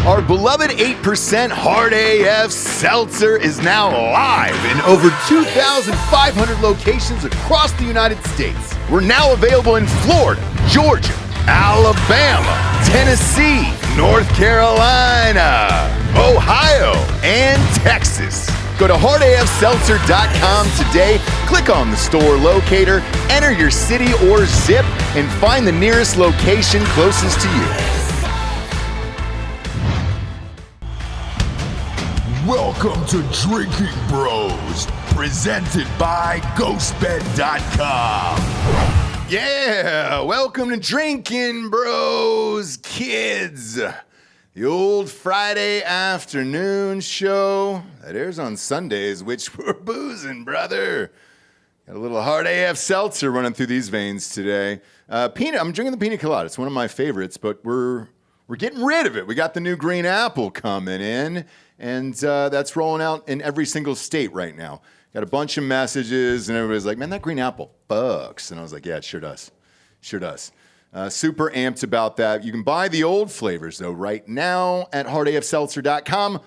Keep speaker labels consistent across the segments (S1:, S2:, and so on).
S1: Our beloved 8% Hard AF Seltzer is now live in over 2,500 locations across the United States. We're now available in Florida, Georgia, Alabama, Tennessee, North Carolina, Ohio, and Texas. Go to hardafseltzer.com today, click on the store locator, enter your city or zip, and find the nearest location closest to you. Welcome to Drinking Bros, presented by GhostBed.com. Yeah, welcome to Drinking Bros, kids. The old Friday afternoon show that airs on Sundays, which we're boozing, brother. Got a little Hard AF Seltzer running through these veins today. I'm drinking the pina colada. It's one of my favorites, but we're getting rid of it. We got the new green apple coming in. And that's rolling out in every single state right now. Got a bunch of messages, and everybody's like, man, that green apple fucks. And I was like, yeah, it sure does. Sure does. Super amped about that. You can buy the old flavors, though, right now at hardafseltzer.com.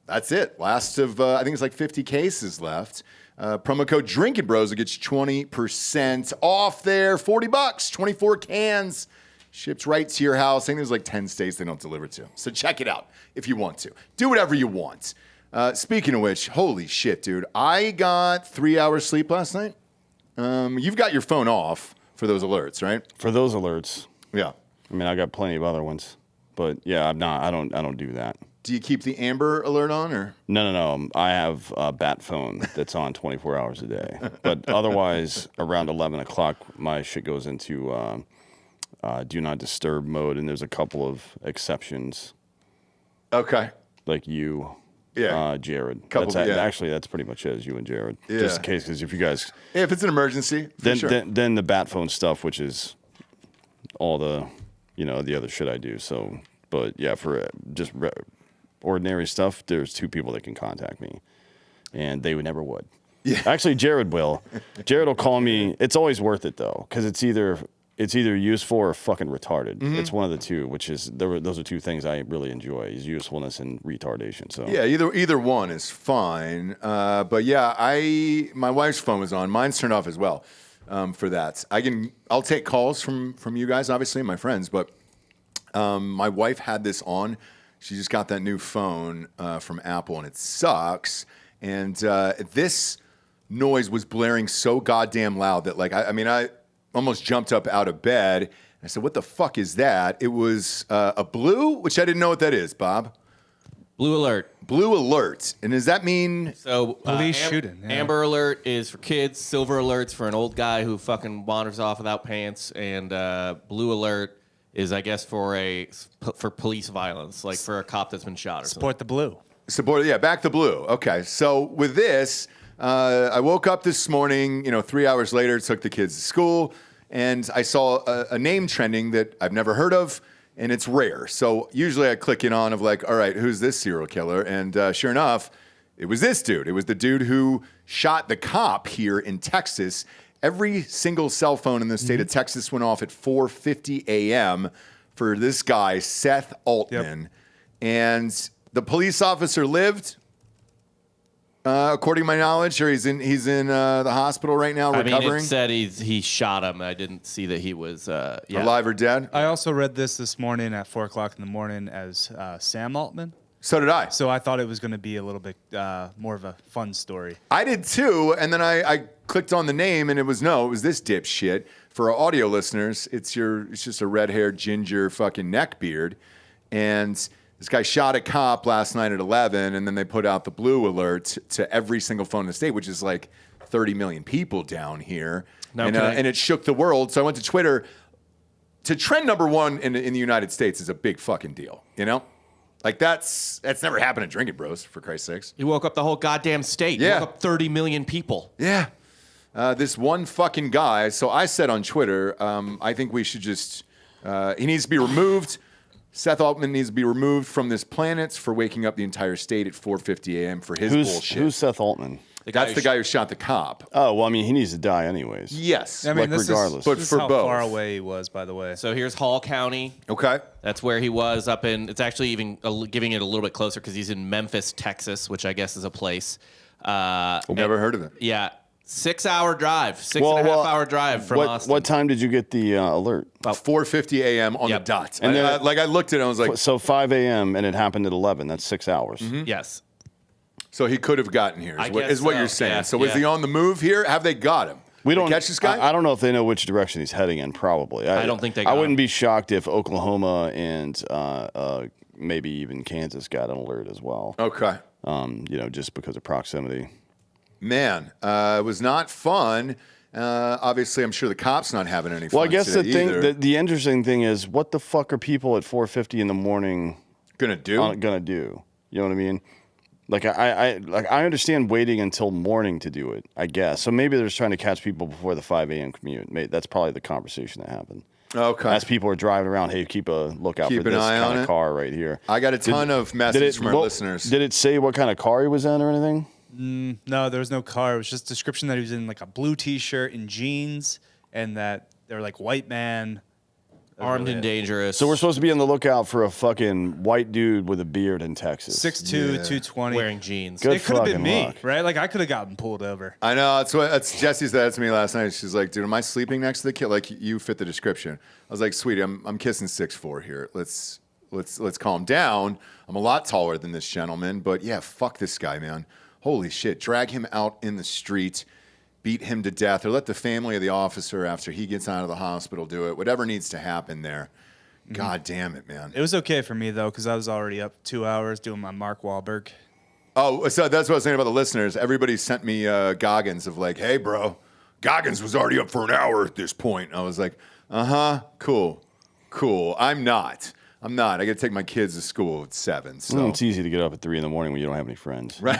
S1: That's it. Last of, I think it's like 50 cases left. Promo code Drinkin' Bros will get you 20% off there. $40, 24 cans. Ships right to your house. I think there's like 10 states they don't deliver to. So check it out if you want to. Do whatever you want. Speaking of which, holy shit, dude. I got 3 hours sleep last night. You've got your phone off for those alerts, right? For those alerts. Yeah.
S2: I mean, I got plenty of other ones. But yeah, I'm not. I don't do that.
S1: Do you keep the Amber alert on or?
S2: No. I have a bat phone that's on 24 hours a day. But otherwise, around 11 o'clock, my shit goes into do not disturb mode, and there's a couple of exceptions.
S1: Okay.
S2: Like you, Jared. Actually, that's pretty much it, as you and Jared.
S1: Yeah.
S2: Just in case, because if you guys...
S1: Yeah, if it's an emergency,
S2: then the bat phone stuff, which is all the, the other shit I do. So, but yeah, for just ordinary stuff, there's two people that can contact me, and they never would. Yeah. Actually, Jared will. Jared will call me. It's always worth it, though, because it's either useful or fucking retarded. Mm-hmm. It's one of the two, which is those are two things I really enjoy: is usefulness and retardation. So
S1: yeah, either one is fine. But yeah, my wife's phone was on. Mine's turned off as well. For that, I'll take calls from you guys, obviously, my friends. But my wife had this on. She just got that new phone from Apple, and it sucks. And this noise was blaring so goddamn loud that I almost jumped up out of bed. I said, what the fuck is that? It was a blue, which I didn't know what that is, Bob.
S3: Blue alert.
S1: Blue alert. And does that mean...
S3: So
S4: police shooting. Yeah.
S3: Amber alert is for kids. Silver alert's for an old guy who fucking wanders off without pants. And blue alert is, I guess, for police violence, like for a cop that's been shot or something.
S4: Support the blue.
S1: Back the blue. Okay, so with this... I woke up this morning, 3 hours later, took the kids to school, and I saw a name trending that I've never heard of, and it's rare. So usually I click in on of like, all right, who's this serial killer? And sure enough, it was this dude. It was the dude who shot the cop here in Texas. Every single cell phone in the state of Texas went off at 4:50 a.m. for this guy, Seth Altman. Yep. And the police officer lived... according to my knowledge, or he's in the hospital right now recovering.
S3: I mean, it said he shot him. I didn't see that he was
S1: alive or dead.
S4: I also read this morning at 4 o'clock in the morning as Sam Altman.
S1: So did I.
S4: So I thought it was going to be a little bit more of a fun story.
S1: I did too, and then I clicked on the name, and it was this dipshit. For our audio listeners, it's just a red-haired ginger fucking neckbeard, and. This guy shot a cop last night at 11, and then they put out the blue alert to every single phone in the state, which is like 30 million people down here. And it shook the world. So I went to Twitter. To trend number one in the United States is a big fucking deal, Like, that's never happened in Drinkin' Bros, for Christ's sakes.
S3: You woke up the whole goddamn state.
S1: Yeah.
S3: You woke up 30 million people.
S1: Yeah. This one fucking guy. So I said on Twitter, I think we should just... he needs to be removed... Seth Altman needs to be removed from this planet for waking up the entire state at 4:50 a.m. for his bullshit.
S2: Who's Seth Altman?
S1: That's the guy who shot the cop.
S2: Oh, well, I mean, he needs to die anyways.
S1: Yes.
S4: I mean,
S2: regardless.
S1: But
S4: this
S1: for
S4: is how
S1: both.
S4: far away he was, by the way.
S3: So here's Hall County.
S1: Okay.
S3: That's where he was up in. It's actually even giving it a little bit closer because he's in Memphis, Texas, which I guess is a place.
S1: Never heard of it.
S3: Yeah. 6-hour drive. 6.5-hour drive from Austin.
S2: What time did you get the alert?
S1: About 4:50 a.m. on the dot.
S2: And
S1: I looked at it and I was like...
S2: So 5 a.m. and it happened at 11. That's 6 hours.
S3: Yes.
S1: So he could have gotten here, is what you're saying.
S3: Yeah,
S1: So is he on the move here? Have they got him?
S2: We don't
S1: catch this guy?
S2: I don't know if they know which direction he's heading in. Probably.
S3: I don't think they
S2: I
S3: got
S2: wouldn't
S3: him.
S2: be shocked if Oklahoma and maybe even Kansas got an alert as well.
S1: Okay.
S2: Just because of proximity.
S1: Man, it was not fun. Obviously, I'm sure the cops not having any fun.
S2: Well, I guess the thing,
S1: either.
S2: the interesting thing is, what the fuck are people at 4:50 in the morning
S1: gonna do?
S2: Gonna do? You know what I mean? Like I understand waiting until morning to do it. I guess so. Maybe they're just trying to catch people before the 5 a.m. commute. That's probably the conversation that happened.
S1: Okay.
S2: As people are driving around, hey, keep a lookout for this kind of car right here.
S1: I got a ton of messages from our listeners.
S2: Did it say what kind of car he was in or anything?
S4: No, there was no car. It was just a description that he was in like a blue T-shirt and jeans, and that they're like white man,
S3: Armed and dangerous.
S2: So we're supposed to be on the lookout for a fucking white dude with a beard in Texas.
S4: 6'2", 220.
S3: wearing jeans.
S2: Good
S4: It could have been
S2: fucking
S4: me,
S2: luck.
S4: right? Like I could have gotten pulled over.
S1: I know. That's Jessie said that to me last night. She's like, "Dude, am I sleeping next to the kid? Like you fit the description." I was like, "Sweetie, I'm kissing 6'4" here. Let's calm down. I'm a lot taller than this gentleman, but yeah, fuck this guy, man. Holy shit. Drag him out in the street, beat him to death, or let the family of the officer after he gets out of the hospital do it. Whatever needs to happen there. God damn it, man.
S4: It was okay for me though, because I was already up 2 hours doing my Mark Wahlberg.
S1: Oh, so that's what I was saying about the listeners. Everybody sent me Goggins of like, hey, bro, Goggins was already up for an hour at this point. I was like, cool. I'm not. I got to take my kids to school at 7. So
S2: It's easy to get up at 3 in the morning when you don't have any friends.
S1: Right.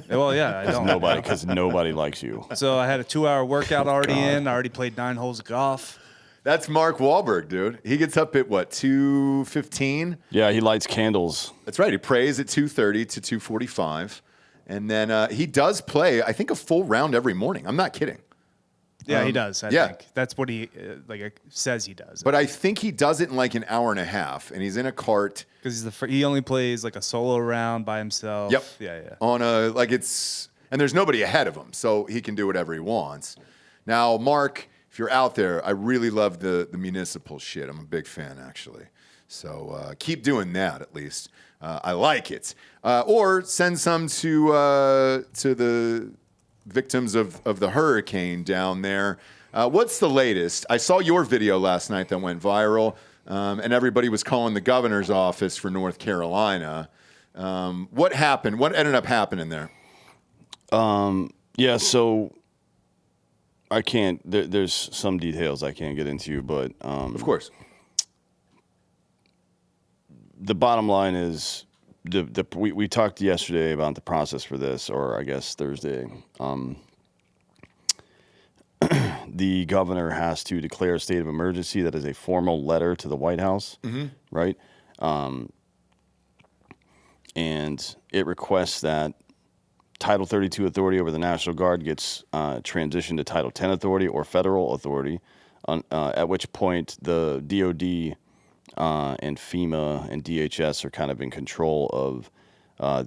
S4: Well, yeah, I don't.
S2: Because nobody likes you.
S4: So I had a 2-hour workout already in. I already played 9 holes of golf.
S1: That's Mark Wahlberg, dude. He gets up at what, 2:15?
S2: Yeah, he lights candles.
S1: That's right. He prays at 2:30 to 2:45, and then he does play, I think, a full round every morning. I'm not kidding.
S4: Yeah, he does. I think that's what he says he does.
S1: But I think he does it in like an hour and a half, and he's in a cart.
S4: Because he only plays like a solo round by himself.
S1: Yep.
S4: Yeah.
S1: On a and there's nobody ahead of him, so he can do whatever he wants. Now, Mark, if you're out there, I really love the municipal shit. I'm a big fan, actually. So keep doing that, at least. I like it. Or send some to the victims of the hurricane down there. What's the latest? I saw your video last night that went viral, and everybody was calling the governor's office for North Carolina. What happened? What ended up happening there?
S2: Yeah, so I can't. There's some details I can't get into, but
S1: Of course.
S2: The bottom line is we talked yesterday about the process for this, or I guess Thursday. The governor has to declare a state of emergency. That is a formal letter to the White House, right? And it requests that Title 32 authority over the National Guard gets transitioned to Title 10 authority or federal authority, at which point the DOD and FEMA and DHS are kind of in control of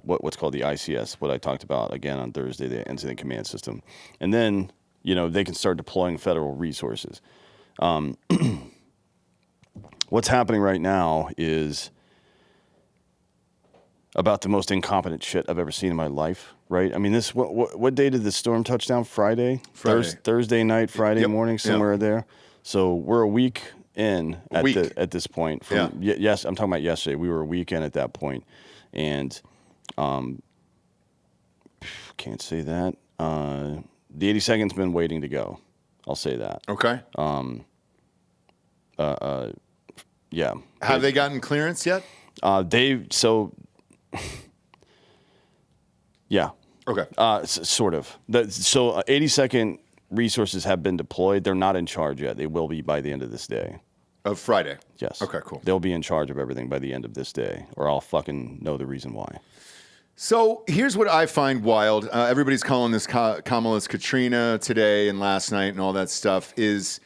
S2: what's called the ICS, what I talked about again on Thursday, the Incident Command System. And then, they can start deploying federal resources. What's happening right now is about the most incompetent shit I've ever seen in my life, right? I mean, what day did the storm touch down? Friday? Thursday night, Friday morning, somewhere there. So we're a week in at this point. Yes, I'm talking about yesterday. We were a week in at that point. And can't say that. The 82nd's been waiting to go. I'll say that.
S1: Okay.
S2: Yeah.
S1: Have they gotten clearance yet?
S2: Yeah.
S1: Okay.
S2: Sort of. 82nd resources have been deployed. They're not in charge yet. They will be by the end of this day.
S1: Of Friday?
S2: Yes.
S1: Okay, cool.
S2: They'll be in charge of everything by the end of this day, or I'll fucking know the reason why.
S1: So here's what I find wild. Everybody's calling this Kamala's Katrina today and last night and all that stuff is,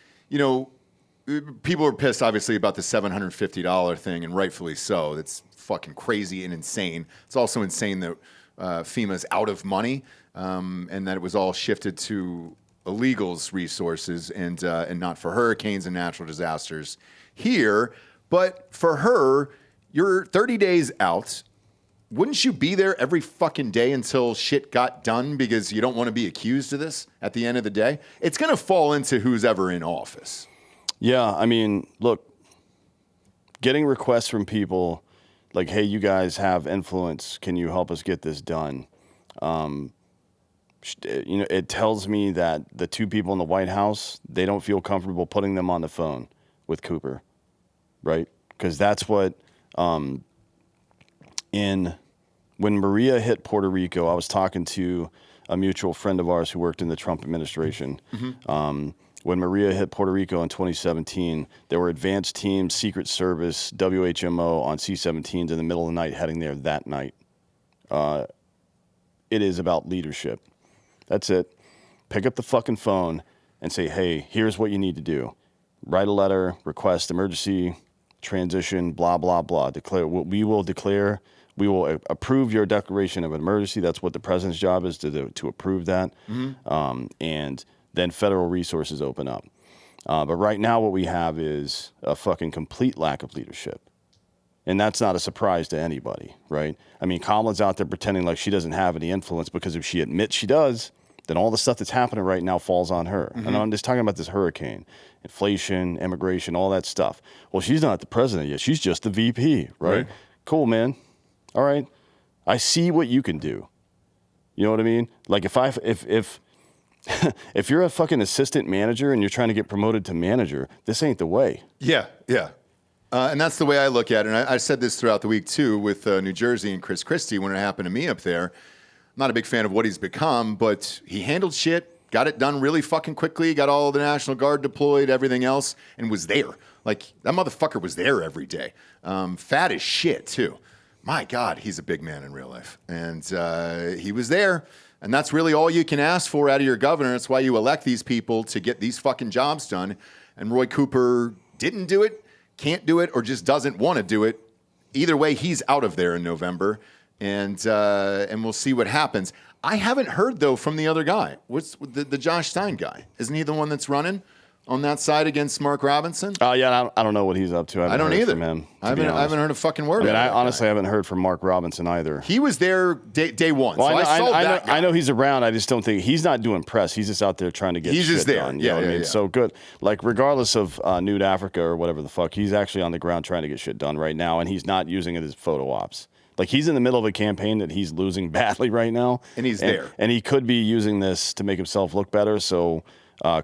S1: people are pissed, obviously, about the $750 thing, and rightfully so. That's fucking crazy and insane. It's also insane that FEMA's out of money and that it was all shifted to illegals' resources and not for hurricanes and natural disasters here. But for her, you're 30 days out. Wouldn't you be there every fucking day until shit got done because you don't want to be accused of this at the end of the day? It's going to fall into who's ever in office.
S2: Yeah, I mean, look, getting requests from people like, hey, you guys have influence. Can you help us get this done? It tells me that the two people in the White House, they don't feel comfortable putting them on the phone with Cooper, right? Because that's what... when Maria hit Puerto Rico, I was talking to a mutual friend of ours who worked in the Trump administration. Mm-hmm. When Maria hit Puerto Rico in 2017, there were advanced teams, Secret Service, WHMO on C-17s in the middle of the night heading there that night. It is about leadership. That's it. Pick up the fucking phone and say, hey, here's what you need to do. Write a letter, request emergency, transition, blah, blah, blah. We will approve your declaration of an emergency. That's what the president's job is, to approve that. Mm-hmm. And then federal resources open up. But right now what we have is a fucking complete lack of leadership. And that's not a surprise to anybody, right? I mean, Kamala's out there pretending like she doesn't have any influence because if she admits she does, then all the stuff that's happening right now falls on her. Mm-hmm. And I'm just talking about this hurricane, inflation, immigration, all that stuff. Well, she's not the president yet. She's just the VP, right? Cool, man. All right. I see what you can do. You know what I mean? Like if if you're a fucking assistant manager and you're trying to get promoted to manager, this ain't the way.
S1: Yeah. And that's the way I look at it. And I said this throughout the week, too, with New Jersey and Chris Christie when it happened to me up there. I'm not a big fan of what he's become, but he handled shit, got it done really fucking quickly, got all the National Guard deployed, everything else, and was there. Like, that motherfucker was there every day. Fat as shit, too. My God, he's a big man in real life. And he was there. And that's really all you can ask for out of your governor. That's why you elect these people to get these fucking jobs done. And Roy Cooper didn't do it, can't do it, or just doesn't want to do it. Either way, he's out of there in November. And we'll see what happens. I haven't heard, though, from the other guy. What's the Josh Stein guy? Isn't he the one that's running on that side against Mark Robinson?
S2: Yeah, I don't know what he's up to.
S1: I don't either.
S2: From him,
S1: I haven't heard a fucking word.
S2: I honestly haven't heard from Mark Robinson either.
S1: He was there day one.
S2: Well,
S1: so
S2: I know he's around. I just don't think he's not doing press. He's just out there trying to get shit done. You know what I mean? So good. Like regardless of Nude Africa or whatever the fuck, he's actually on the ground trying to get shit done right now, and he's not using it as photo ops. Like he's in the middle of a campaign that he's losing badly right now, and he's there, and he could be using this to make himself look better. So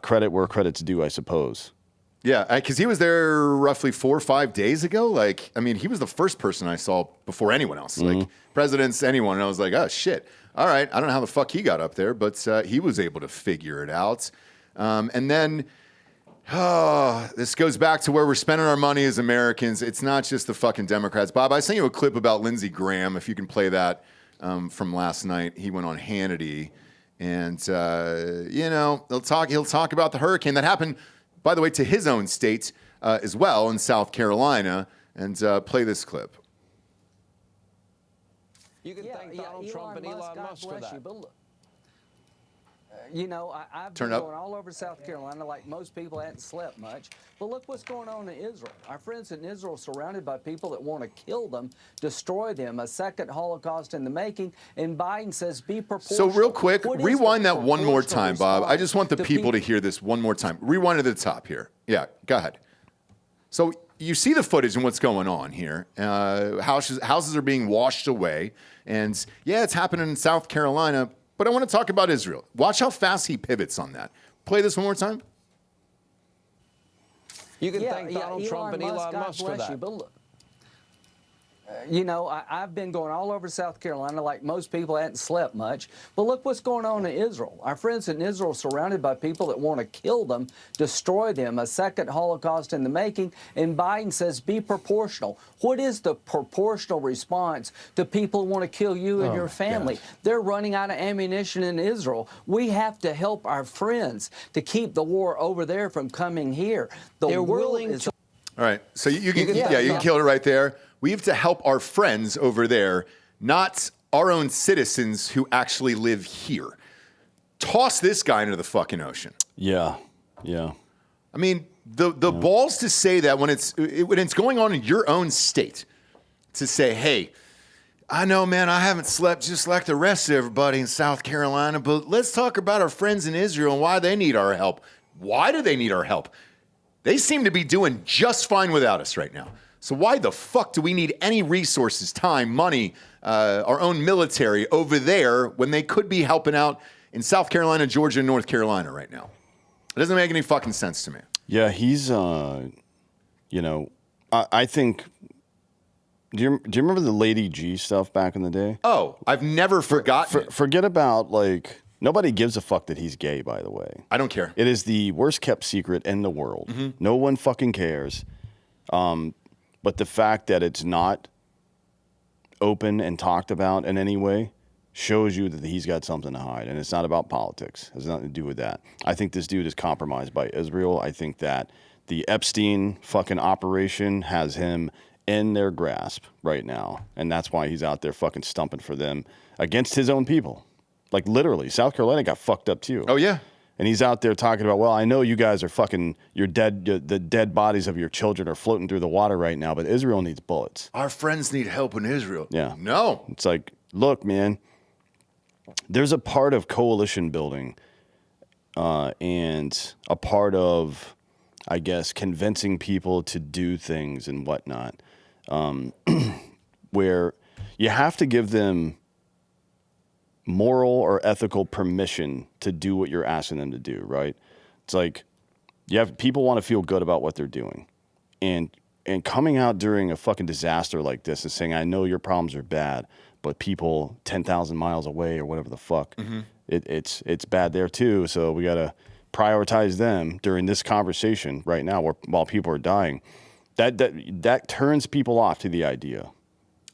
S2: credit where credit's due, I suppose.
S1: Yeah, because he was there roughly 4 or 5 days ago. Like, I mean, he was the first person I saw before anyone else. Mm-hmm. Like, presidents, anyone. And I was like, oh, shit. All right. I don't know how the fuck he got up there, but he was able to figure it out. And then, this goes back to where we're spending our money as Americans. It's not just the fucking Democrats. Bob, I sent you a clip about Lindsey Graham, if you can play that from last night. He went on Hannity. And, he'll talk about the hurricane that happened, by the way, to his own state as well in South Carolina, and play this clip.
S5: You can thank Donald Trump and Elon Musk for that. I've been going all over South Carolina like most people hadn't slept much. But look what's going on in Israel. Our friends in Israel surrounded by people that want to kill them, destroy them, a second Holocaust in the making. And Biden says be proportional.
S1: So real quick, rewind that one more time, Bob. I just want the people to hear this one more time. Rewind to the top here. Yeah, go ahead. So you see the footage and what's going on here. Houses are being washed away. And yeah, it's happening in South Carolina. But I want to talk about Israel. Watch how fast he pivots on that. Play this one more time.
S5: You can thank Donald Trump and Elon Musk for that. You know, I've been going all over South Carolina like most people. I hadn't slept much. But look what's going on in Israel. Our friends in Israel are surrounded by people that want to kill them, destroy them, a second Holocaust in the making. And Biden says be proportional. What is the proportional response to people who want to kill you and your family?
S1: God.
S5: They're running out of ammunition in Israel. We have to help our friends to keep the war over there from coming here.
S6: They're willing to.
S1: All right. So you can kill it right there. We have to help our friends over there, not our own citizens who actually live here. Toss this guy into the fucking ocean.
S2: Yeah.
S1: I mean, the balls to say that when it's going on in your own state, to say, hey, I know, man, I haven't slept just like the rest of everybody in South Carolina, but let's talk about our friends in Israel and why they need our help. Why do they need our help? They seem to be doing just fine without us right now. So why the fuck do we need any resources, time, money, our own military over there when they could be helping out in South Carolina, Georgia, and North Carolina right now? It doesn't make any fucking sense to me.
S2: Yeah, he's, I think, do you remember the Lady G stuff back in the day?
S1: Oh, I've never forgotten it.
S2: Forget about, nobody gives a fuck that he's gay, by the way.
S1: I don't care.
S2: It is the worst kept secret in the world. Mm-hmm. No one fucking cares. But the fact that it's not open and talked about in any way shows you that he's got something to hide. And it's not about politics. It has nothing to do with that. I think this dude is compromised by Israel. I think that the Epstein fucking operation has him in their grasp right now. And that's why he's out there fucking stumping for them against his own people. Like, literally, South Carolina got fucked up too.
S1: Oh, yeah.
S2: And he's out there talking about, well, I know you guys are fucking, the dead bodies of your children are floating through the water right now, but Israel needs bullets.
S1: Our friends need help in Israel.
S2: Yeah.
S1: No.
S2: It's like, look, man, there's a part of coalition building and a part of, I guess, convincing people to do things and whatnot, where you have to give them moral or ethical permission to do what you're asking them to do, right? It's like people want to feel good about what they're doing. And coming out during a fucking disaster like this and saying, I know your problems are bad, but people 10,000 miles away or whatever the fuck, it's bad there too. So we got to prioritize them during this conversation right now while people are dying. That turns people off to the idea.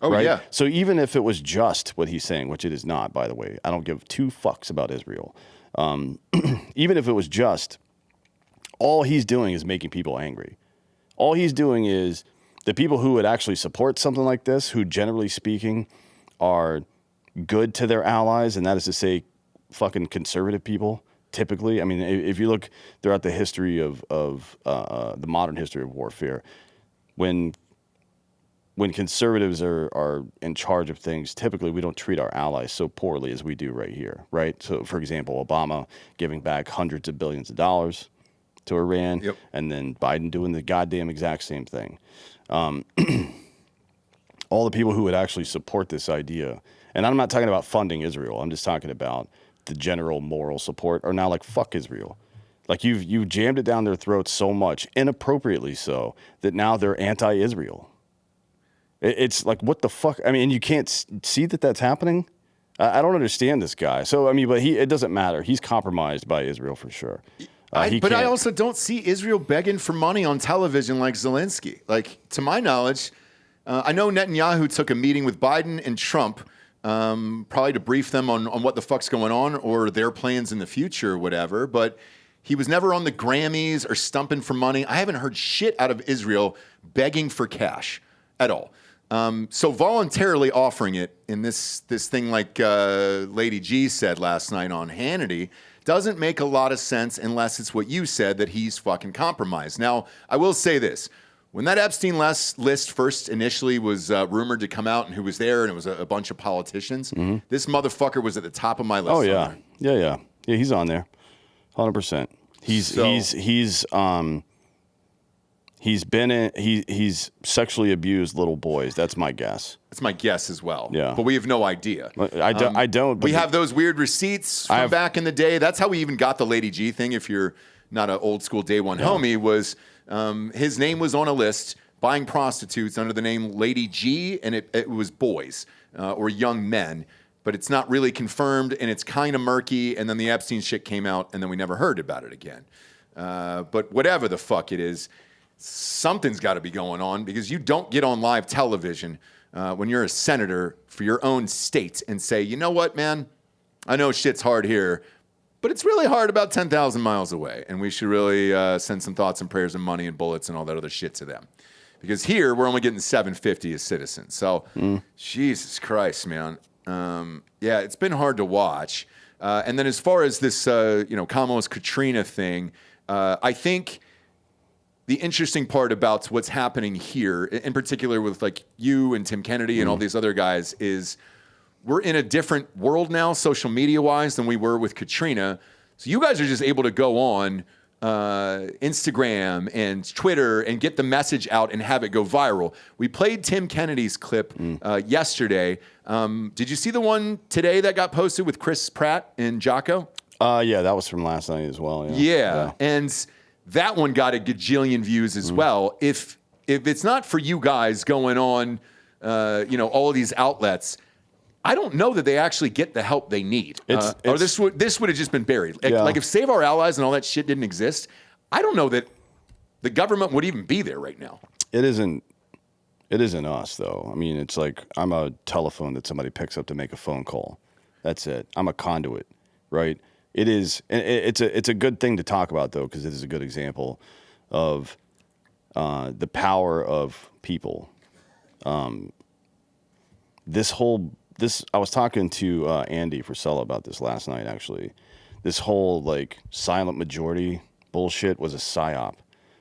S1: Oh,
S2: right?
S1: yeah.
S2: So even if it was just what he's saying, which it is not, by the way, I don't give two fucks about Israel. Even if it was just, all he's doing is making people angry. All he's doing is the people who would actually support something like this, who generally speaking are good to their allies, and that is to say fucking conservative people, typically. I mean, if you look throughout the history of the modern history of warfare, when conservatives are in charge of things, typically we don't treat our allies so poorly as we do right here, right? So, for example, Obama giving back hundreds of billions of dollars to Iran, and then Biden doing the goddamn exact same thing. All the people who would actually support this idea, and I'm not talking about funding Israel, I'm just talking about the general moral support, are now like, fuck Israel. Like, you've jammed it down their throats so much, inappropriately so, that now they're anti-Israel. It's like, what the fuck? I mean, you can't see that that's happening? I don't understand this guy. So, I mean, but it doesn't matter. He's compromised by Israel for sure.
S1: But I also don't see Israel begging for money on television like Zelensky. Like, to my knowledge, I know Netanyahu took a meeting with Biden and Trump, probably to brief them on what the fuck's going on or their plans in the future or whatever, but he was never on the Grammys or stumping for money. I haven't heard shit out of Israel begging for cash at all. So voluntarily offering it in this thing, like Lady G said last night on Hannity, doesn't make a lot of sense unless it's what you said, that he's fucking compromised. Now, I will say this. When that Epstein list first initially was rumored to come out and who was there, and it was a bunch of politicians, this motherfucker was at the top of my list.
S2: Oh, yeah. Yeah, he's on there. 100%. He's sexually abused little boys. That's my guess.
S1: That's my guess as well.
S2: Yeah.
S1: But we have no idea.
S2: I don't.
S1: We have those weird receipts from back in the day. That's how we even got the Lady G thing. If you're not an old school day one homie, was his name was on a list buying prostitutes under the name Lady G, and it was boys or young men. But it's not really confirmed, and it's kind of murky. And then the Epstein shit came out, and then we never heard about it again. But whatever the fuck it is, something's got to be going on, because you don't get on live television when you're a senator for your own state and say, you know what, man, I know shit's hard here, but it's really hard about 10,000 miles away, and we should really send some thoughts and prayers and money and bullets and all that other shit to them. Because here, we're only getting $750 as citizens. So, Jesus Christ, man. Yeah, it's been hard to watch. And then as far as this, Kamala's Katrina thing, I think the interesting part about what's happening here, in particular with like you and Tim Kennedy and all these other guys, is we're in a different world now, social media wise, than we were with Katrina. So you guys are just able to go on Instagram and Twitter and get the message out and have it go viral. We played Tim Kennedy's clip yesterday. Did you see the one today that got posted with Chris Pratt and Jocko?
S2: Yeah, that was from last night as well.
S1: Yeah. And that one got a gajillion views as well. If it's not for you guys going on, all of these outlets, I don't know that they actually get the help they need. Or this would have just been buried. Like if Save Our Allies and all that shit didn't exist, I don't know that the government would even be there right now.
S2: It isn't us, though. I mean, it's like I'm a telephone that somebody picks up to make a phone call. That's it. I'm a conduit, right? It is. It's a good thing to talk about, though, because it is a good example of the power of people. I was talking to Andy Frisella about this last night, actually. This whole, like, silent majority bullshit was a psyop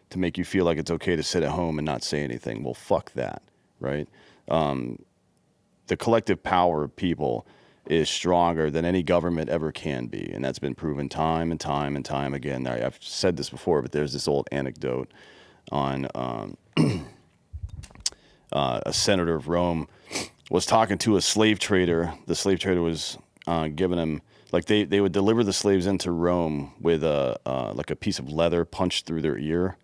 S2: to make you feel like it's okay to sit at home and not say anything. Well, fuck that, right? The collective power of people is stronger than any government ever can be, and that's been proven time and time and time again. I've said this before, but there's this old anecdote on a senator of Rome was talking to a slave trader. The slave trader was giving him, like, they would deliver the slaves into Rome with like a piece of leather punched through their ear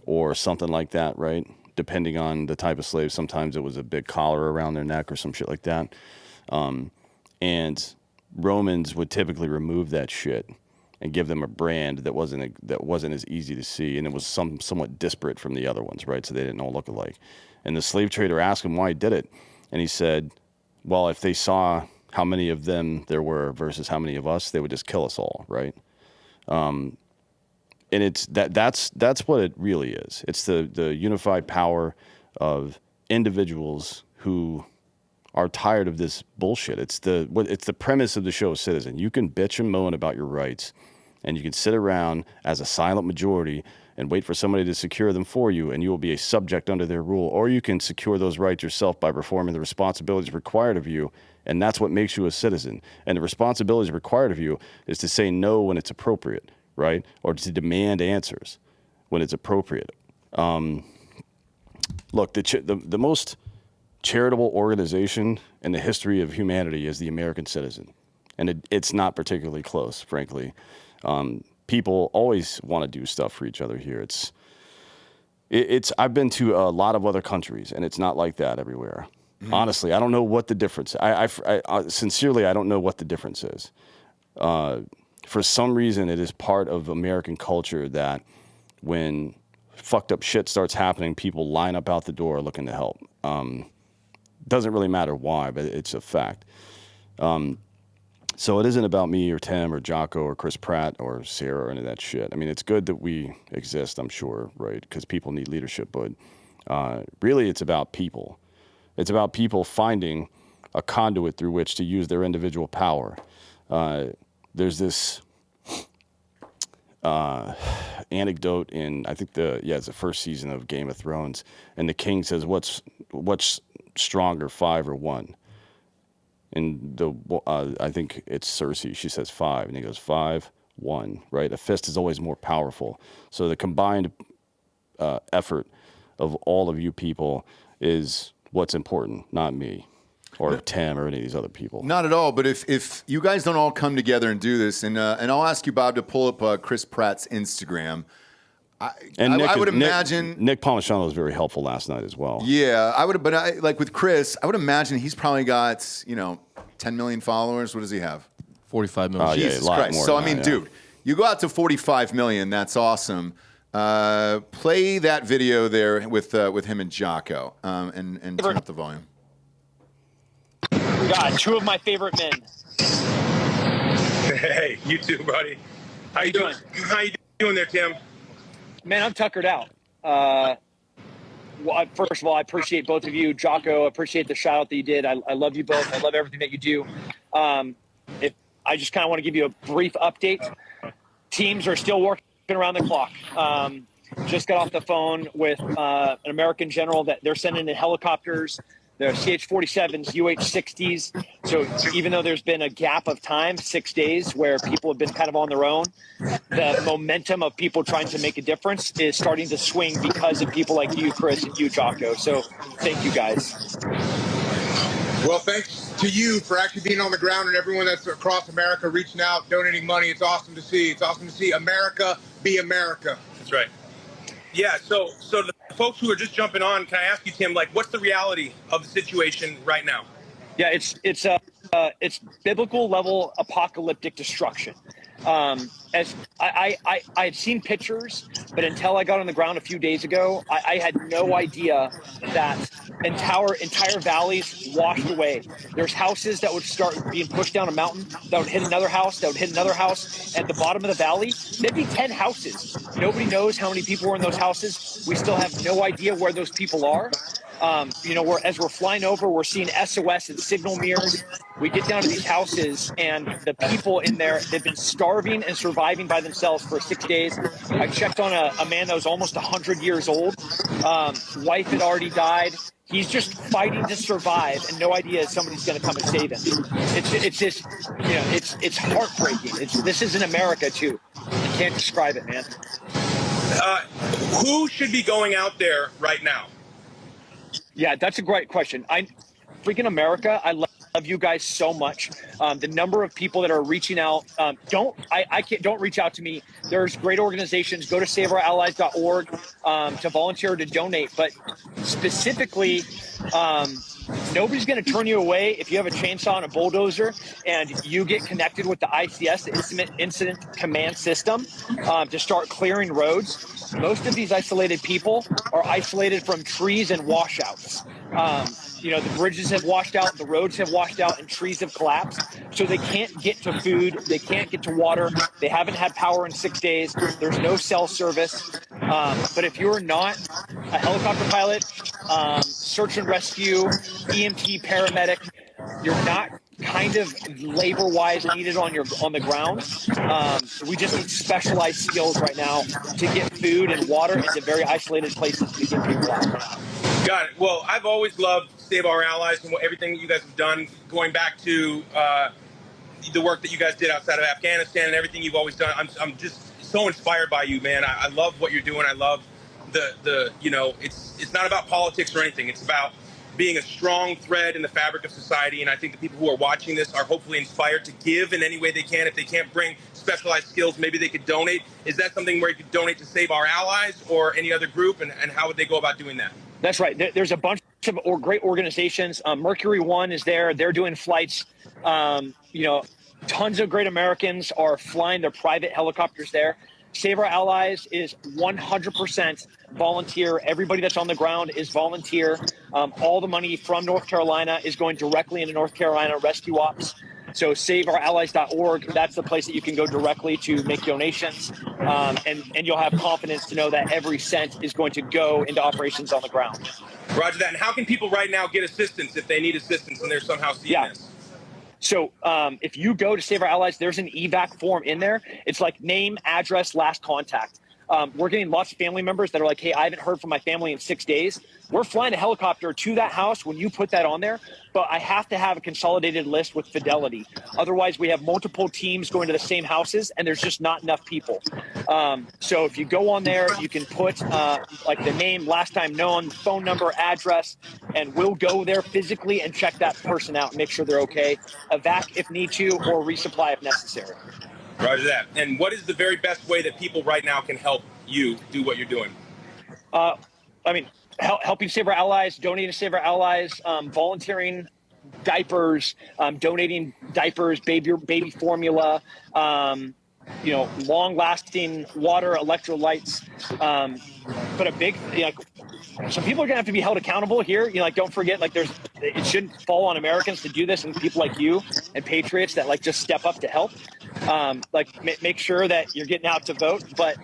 S2: or something like that, right? Depending on the type of slave. Sometimes it was a big collar around their neck or some shit like that. And Romans would typically remove that shit and give them a brand that wasn't as easy to see, and it was somewhat disparate from the other ones, right? So they didn't all look alike. And the slave trader asked him why he did it, and he said, well, if they saw how many of them there were versus how many of us, they would just kill us all, right? And that's what it really is. It's the unified power of individuals who are tired of this bullshit. It's the premise of the show Citizen. You can bitch and moan about your rights, and you can sit around as a silent majority and wait for somebody to secure them for you, and you will be a subject under their rule. Or you can secure those rights yourself by performing the responsibilities required of you, and that's what makes you a citizen. And the responsibilities required of you is to say no when it's appropriate, right? Or to demand answers when it's appropriate. Look, the most charitable organization in the history of humanity is the American citizen. And it's not particularly close, frankly. People always want to do stuff for each other here. I've been to a lot of other countries, and it's not like that everywhere. Honestly, I don't know what the difference. Sincerely, I don't know what the difference is. For some reason, it is part of American culture that when fucked up shit starts happening, people line up out the door looking to help. Doesn't really matter why, but it's a fact. So it isn't about me or Tim or Jocko or Chris Pratt or Sarah or any of that shit. I mean, it's good that we exist, I'm sure, right? Because people need leadership. But really, it's about people. It's about people finding a conduit through which to use their individual power. There's this anecdote in, I think it's the first season of Game of Thrones, and the king says, "What's stronger, 5 or 1?" And I think it's Cersei. She says 5, and he goes 5, 1. Right? A fist is always more powerful. So the combined effort of all of you people is what's important, not me or Tim or any of these other people.
S1: Not at all. But if you guys don't all come together and do this, and I'll ask you, Bob, to pull up Chris Pratt's Instagram. I would imagine
S2: Nick Palmisano was very helpful last night as well.
S1: Yeah, like with Chris, I would imagine he's probably got 10 million followers. What does he have?
S3: 45 million.
S1: Jesus
S2: a lot
S1: Christ!
S2: more
S1: So
S2: than that,
S1: dude, you go out to 45 million. That's awesome. Play that video there with him and Jocko, and turn up the volume.
S6: God, two of my favorite men.
S7: Hey, you too, buddy. How you doing? How you doing there, Tim?
S6: Man, I'm tuckered out. First of all, I appreciate both of you. Jocko, appreciate the shout out that you did. I love you both. I love everything that you do. If I just kind of want to give you a brief update. Teams are still working around the clock. Just got off the phone with an American general that they're sending in helicopters. They're CH-47s, UH-60s. So even though there's been a gap of time, 6 days, where people have been kind of on their own, the momentum of people trying to make a difference is starting to swing because of people like you, Chris, and you, Jocko. So thank you, guys.
S7: Well, thanks to you for actually being on the ground and everyone that's across America reaching out, donating money. It's awesome to see. It's awesome to see America be America. That's right. Yeah, so the folks who are just jumping on, can I ask you, Tim, what's the reality of the situation right now?
S6: Yeah, it's biblical level apocalyptic destruction. As I had seen pictures, but until I got on the ground a few days ago, I had no idea that entire valleys washed away. There's houses that would start being pushed down a mountain, that would hit another house, that would hit another house. At the bottom of the valley, there'd be 10 houses. Nobody knows how many people were in those houses. We still have no idea where those people are. As we're flying over, we're seeing SOS and signal mirrors. We get down to these houses, and the people in there, they've been starving and surviving by themselves for 6 days. I checked on a man that was almost 100 years old. Wife had already died. He's just fighting to survive, and no idea somebody's going to come and save him. It's just, it's heartbreaking. This is in America too. You can't describe it, man.
S7: Who should be going out there right now?
S6: Yeah, that's a great question. Freaking America, I love you guys so much. The number of people that are reaching out, don't reach out to me. There's great organizations. Go to saveourallies.org to volunteer, to donate. But specifically, nobody's going to turn you away if you have a chainsaw and a bulldozer and you get connected with the ICS, the Incident Command System, to start clearing roads. Most of these isolated people are isolated from trees and washouts. The bridges have washed out, the roads have washed out, and trees have collapsed. So they can't get to food, they can't get to water, they haven't had power in 6 days, there's no cell service. But if you're not a helicopter pilot, search and rescue, EMT, paramedic, you're not kind of labor-wise needed on the ground. We just need specialized skills right now to get food and water into very isolated places to get people out.
S7: Got it. Well, I've always loved Save Our Allies and everything that you guys have done, going back to the work that you guys did outside of Afghanistan and everything you've always done. I'm just so inspired by you, man. I love what you're doing. I love it's not about politics or anything. It's about being a strong thread in the fabric of society. And I think the people who are watching this are hopefully inspired to give in any way they can. If they can't bring specialized skills, maybe they could donate. Is that something where you could donate to Save Our Allies or any other group? And how would they go about doing that?
S6: That's right. There's a bunch of great organizations. Mercury One is there. They're doing flights. Tons of great Americans are flying their private helicopters there. Save Our Allies is 100% volunteer. Everybody that's on the ground is volunteer. All the money from North Carolina is going directly into North Carolina rescue ops. So saveourallies.org, that's the place that you can go directly to make donations. And you'll have confidence to know that every cent is going to go into operations on the ground.
S7: Roger that. And how can people right now get assistance if they need assistance and they're somehow seeing this?
S6: So if you go to Save Our Allies, there's an evac form in there. It's like name, address, last contact. We're getting lots of family members that are like, hey, I haven't heard from my family in 6 days. We're flying a helicopter to that house when you put that on there, but I have to have a consolidated list with Fidelity. Otherwise, we have multiple teams going to the same houses, and there's just not enough people. So if you go on there, you can put like the name, last time known, phone number, address, and we'll go there physically and check that person out and make sure they're okay. Evac if need to, or resupply if necessary.
S7: Roger that. And what is the very best way that people right now can help you do what you're doing?
S6: I mean, helping save our allies, donating to save our allies, volunteering diapers, donating diapers, baby formula, long-lasting water, electrolytes. But a big, some people are gonna have to be held accountable here. Don't forget, it shouldn't fall on Americans to do this, and people like you and patriots that just step up to help. Make sure that you're getting out to vote. But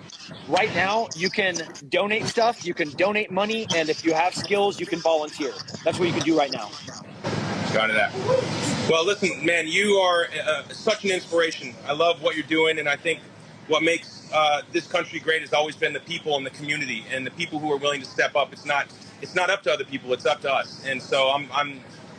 S6: right now, you can donate stuff, you can donate money, and if you have skills, you can volunteer. That's what you can do right now.
S7: Got it. Well, listen, man, you are such an inspiration. I love what you're doing, and I think what makes this country great has always been the people and the community and the people who are willing to step up. It's not up to other people; it's up to us. And so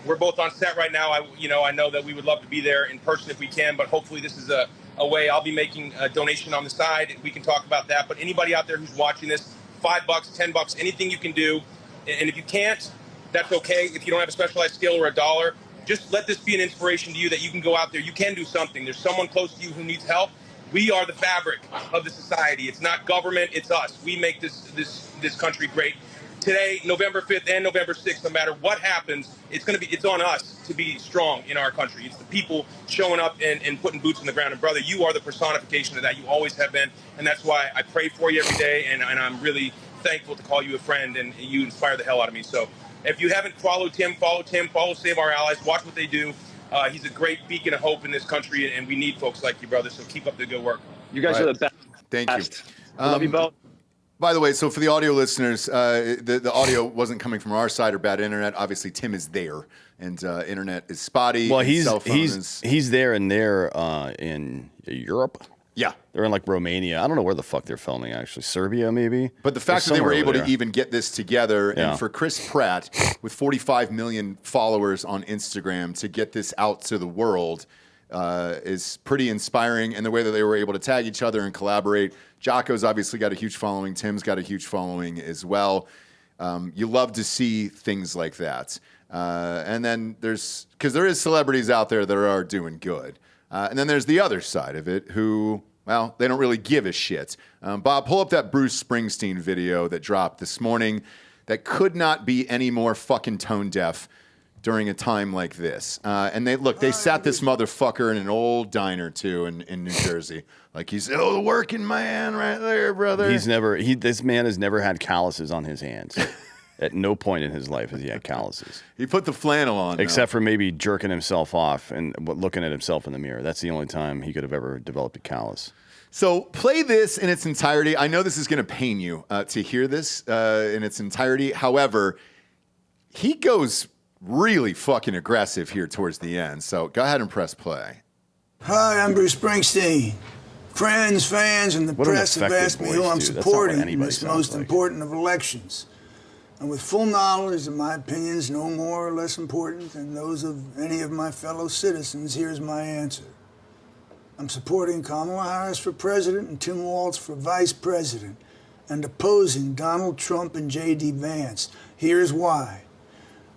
S7: we're both on set right now. I know that we would love to be there in person if we can, but hopefully this is a way. I'll be making a donation on the side. We can talk about that. But anybody out there who's watching this, $5, $10, anything you can do, and if you can't, that's okay. If you don't have a specialized skill or $1, just let this be an inspiration to you that you can go out there. You can do something. There's someone close to you who needs help. We are the fabric of the society. It's not government. It's us. We make this country great. Today, November 5th and November 6th, no matter what happens, it's on us to be strong in our country. It's the people showing up and putting boots on the ground. And brother, you are the personification of that. You always have been. And that's why I pray for you every day. And I'm really thankful to call you a friend, and you inspire the hell out of me. So if you haven't followed Tim, follow Save Our Allies, watch what they do. He's a great beacon of hope in this country, and we need folks like you, brother. So keep up the good work.
S6: You guys are the best.
S1: Thank you.
S6: I love you both.
S1: By the way, so for the audio listeners, the audio wasn't coming from our side or bad internet. Obviously, Tim is there, and internet is spotty.
S2: Well,
S1: and
S2: he's there and they're in Europe.
S1: Yeah.
S2: They're in Romania. I don't know where the fuck they're filming, actually. Serbia, maybe?
S1: But the fact that they were able to even get this together, and for Chris Pratt, with 45 million followers on Instagram, to get this out to the world is pretty inspiring. And the way that they were able to tag each other and collaborate. Jocko's obviously got a huge following. Tim's got a huge following as well. You love to see things like that. And then because there is celebrities out there that are doing good. And then there's the other side of it who, well, they don't really give a shit. Bob, pull up that Bruce Springsteen video that dropped this morning that could not be any more fucking tone deaf during a time like this. And they sat this motherfucker in an old diner, too, in New Jersey. He's the working man right there, brother.
S2: This man has never had calluses on his hands. At no point in his life has he had calluses.
S1: He put the flannel on.
S2: Except for maybe jerking himself off and looking at himself in the mirror. That's the only time he could have ever developed a callus.
S1: So play this in its entirety. I know this is going to pain you to hear this in its entirety. However, he goes really fucking aggressive here towards the end. So go ahead and press play.
S8: Hi, I'm Bruce Springsteen. Friends, fans, and the press have asked me who I'm supporting in this most important of elections. And with full knowledge that my opinions no more or less important than those of any of my fellow citizens, here's my answer. I'm supporting Kamala Harris for president and Tim Walz for vice president, and opposing Donald Trump and J.D. Vance. Here's why.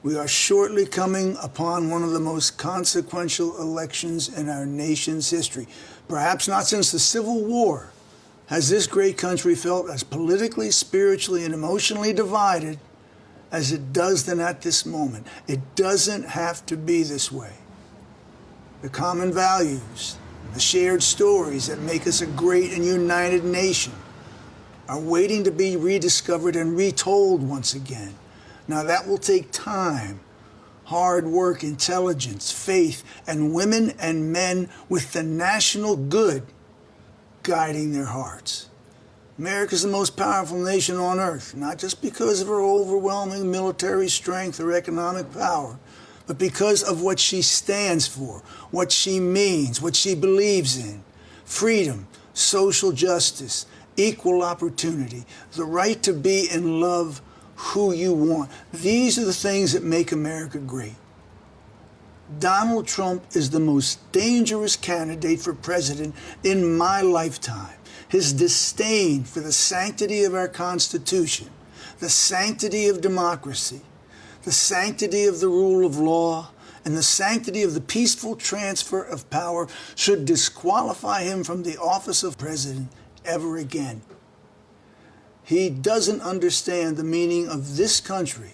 S8: We are shortly coming upon one of the most consequential elections in our nation's history. Perhaps not since the Civil War has this great country felt as politically, spiritually, and emotionally divided as it does then at this moment. It doesn't have to be this way. The common values, the shared stories that make us a great and united nation are waiting to be rediscovered and retold once again. Now that will take time, hard work, intelligence, faith, and women and men with the national good guiding their hearts. America's the most powerful nation on earth, not just because of her overwhelming military strength or economic power, but because of what she stands for, what she means, what she believes in. Freedom, social justice, equal opportunity, the right to be and love who you want. These are the things that make America great. Donald Trump is the most dangerous candidate for president in my lifetime. His disdain for the sanctity of our Constitution, the sanctity of democracy, the sanctity of the rule of law, and the sanctity of the peaceful transfer of power should disqualify him from the office of president ever again. He doesn't understand the meaning of this country,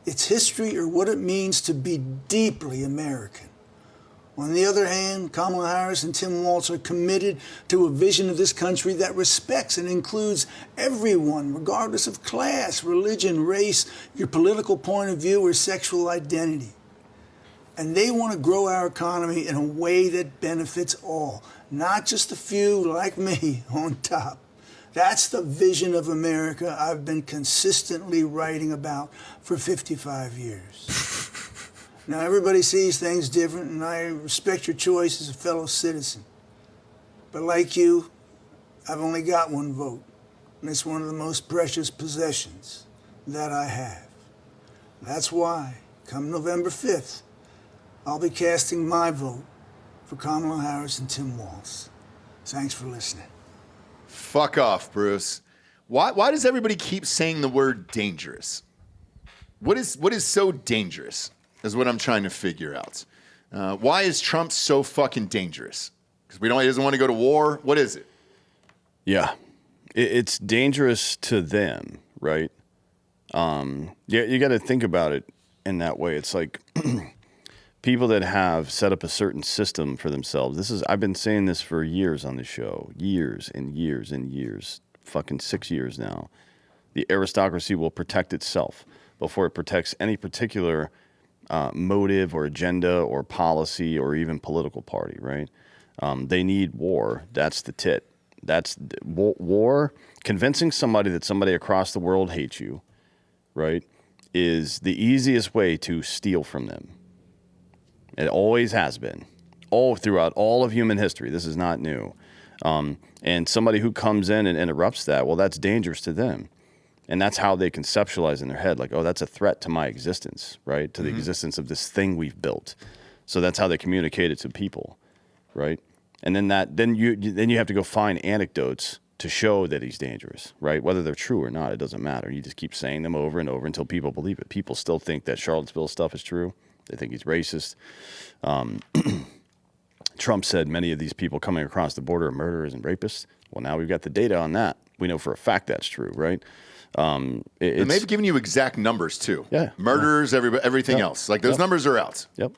S8: its history, or what it means to be deeply American. On the other hand, Kamala Harris and Tim Walz are committed to a vision of this country that respects and includes everyone, regardless of class, religion, race, your political point of view, or sexual identity. And they want to grow our economy in a way that benefits all, not just a few like me on top. That's the vision of America I've been consistently writing about for 55 years. Now, everybody sees things different, and I respect your choice as a fellow citizen. But like you, I've only got one vote, and it's one of the most precious possessions that I have. That's why, come November 5th, I'll be casting my vote for Kamala Harris and Tim Walz. Thanks for listening.
S1: Fuck off, Bruce. Why does everybody keep saying the word dangerous? What is so dangerous is what I'm trying to figure out. Why is Trump so fucking dangerous? Because he doesn't want to go to war? What is it?
S2: Yeah. It's dangerous to them, right? Yeah, you got to think about it in that way. It's like people that have set up a certain system for themselves. I've been saying this for years on the show. Years and years and years. Fucking 6 years now. The aristocracy will protect itself before it protects any particular motive or agenda or policy or even political party, right? They need war. That's the tit. That's war. Convincing somebody that somebody across the world hates you, right, is the easiest way to steal from them. It always has been. Throughout all of human history. This is not new. And somebody who comes in and interrupts that, well, that's dangerous to them. And that's how they conceptualize in their head, like, oh, that's a threat to my existence, right? To the existence of this thing we've built. So that's how they communicate it to people, right? And then you have to go find anecdotes to show that he's dangerous, right? Whether they're true or not, it doesn't matter. You just keep saying them over and over until people believe it. People still think that Charlottesville stuff is true. They think he's racist. Trump said many of these people coming across the border are murderers and rapists. Well, now we've got the data on that. We know for a fact that's true, right?
S1: And they've given you exact numbers too.
S2: Yeah.
S1: Murderers, everything else. Like those numbers are out.
S2: Yep.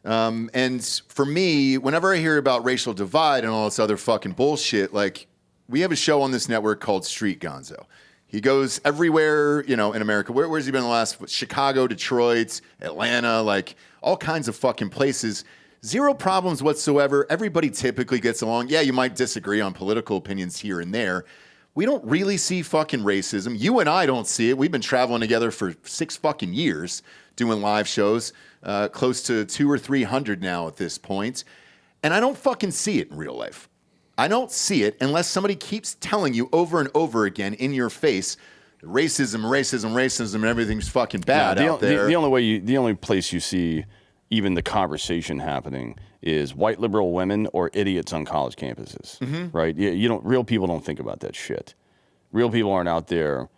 S1: And for me, whenever I hear about racial divide and all this other fucking bullshit, like we have a show on this network called Street Gonzo. He goes everywhere, in America. Where's he been the last? Chicago, Detroit, Atlanta, like all kinds of fucking places. Zero problems whatsoever. Everybody typically gets along. Yeah, you might disagree on political opinions here and there. We don't really see fucking racism. You and I don't see it. We've been traveling together for 6 fucking years, doing live shows, close to 200 or 300 now at this point. And I don't fucking see it in real life. I don't see it unless somebody keeps telling you over and over again in your face, racism, and everything's fucking bad out there.
S2: The only place you see even the conversation happening is white liberal women or idiots on college campuses, right? Real people don't think about that shit. Real people aren't out there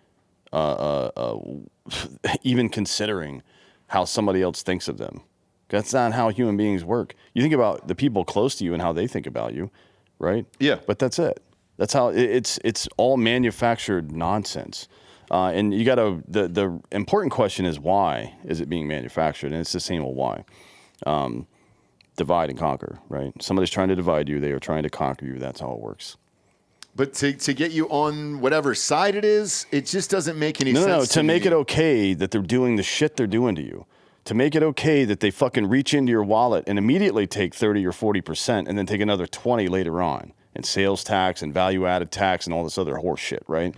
S2: even considering how somebody else thinks of them. That's not how human beings work. You think about the people close to you and how they think about you, right?
S1: Yeah.
S2: But that's it. That's how it's all manufactured nonsense. And you got to the important question is why is it being manufactured? And it's the same old why. Divide and conquer, right? Somebody's trying to divide you. They are trying to conquer you. That's how it works.
S1: But to get you on whatever side it is, it just doesn't make any sense.
S2: No, to make it okay that they're doing the shit they're doing to you. To make it okay that they fucking reach into your wallet and immediately take 30 or 40% and then take another 20 later on. And sales tax and value-added tax and all this other horse shit, right?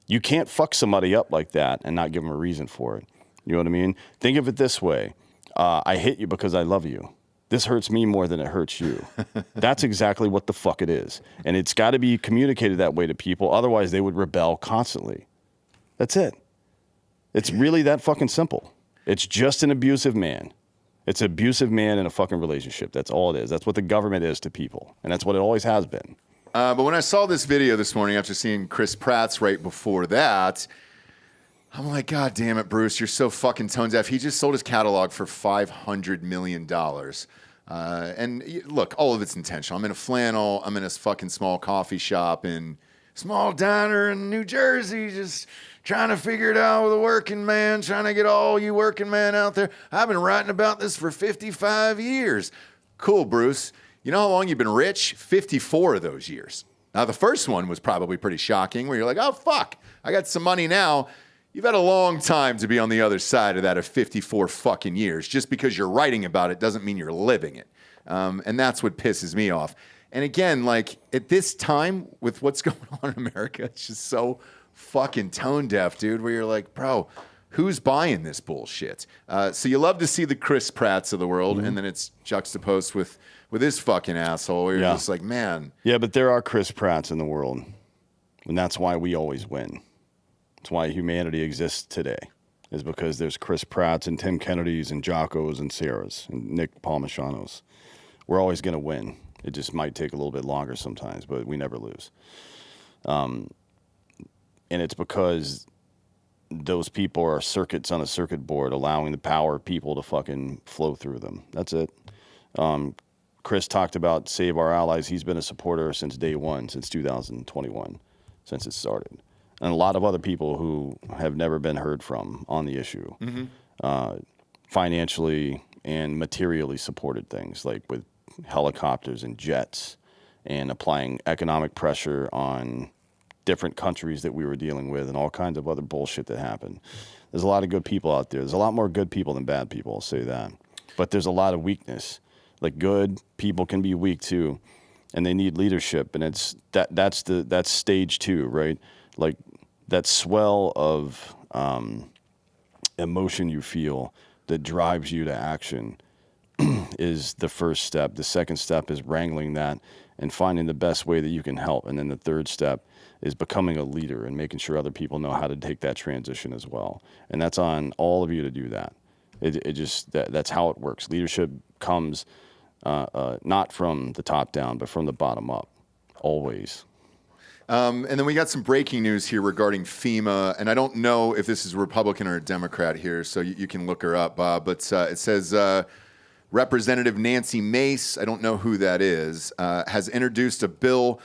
S2: You can't fuck somebody up like that and not give them a reason for it. You know what I mean? Think of it this way. I hit you because I love you. This hurts me more than it hurts you. That's exactly what the fuck it is. And it's got to be communicated that way to people. Otherwise, they would rebel constantly. That's it. It's really that fucking simple. It's just an abusive man. It's an abusive man in a fucking relationship. That's all it is. That's what the government is to people. And that's what it always has been.
S1: But when I saw this video this morning after seeing Chris Pratt's right before that, I'm like, God damn it, Bruce, you're so fucking tone deaf. He just sold his catalog for $500 million. And look, all of it's intentional. I'm in a flannel. I'm in a fucking small coffee shop in small diner in New Jersey, just trying to figure it out with a working man, trying to get all you working men out there. I've been writing about this for 55 years. Cool, Bruce. You know how long you've been rich? 54 of those years. Now, the first one was probably pretty shocking, where you're like, oh, fuck, I got some money now. You've had a long time to be on the other side of that of 54 fucking years. Just because you're writing about it doesn't mean you're living it. And that's what pisses me off. And again, like, at this time, with what's going on in America, it's just so fucking tone deaf, dude, where you're like, bro, who's buying this bullshit? So you love to see the Chris Pratts of the world, and then it's juxtaposed with this fucking asshole, where you're just like, man.
S2: Yeah, but there are Chris Pratts in the world, and that's why we always win. That's why humanity exists today, is because there's Chris Pratts and Tim Kennedys and Jockos and Sarahs and Nick Palmishanos. We're always going to win. It just might take a little bit longer sometimes, but we never lose. And it's because those people are circuits on a circuit board, allowing the power of people to fucking flow through them. That's it. Chris talked about Save Our Allies. He's been a supporter since day one, since 2021, since it started. And a lot of other people who have never been heard from on the issue, financially and materially supported things, like with helicopters and jets, and applying economic pressure on different countries that we were dealing with, and all kinds of other bullshit that happened. There's a lot of good people out there. There's a lot more good people than bad people, I'll say that. But there's a lot of weakness. Like, good people can be weak too, and they need leadership, and that's stage 2, right? Like, that swell of emotion you feel that drives you to action is the first step. The second step is wrangling that and finding the best way that you can help. And then the third step is becoming a leader and making sure other people know how to take that transition as well. And that's on all of you to do that. That's how it works. Leadership comes not from the top down, but from the bottom up, always.
S1: And then we got some breaking news here regarding FEMA, and I don't know if this is a Republican or a Democrat here, so you can look her up, Bob, but it says Representative Nancy Mace, I don't know who that is, has introduced a bill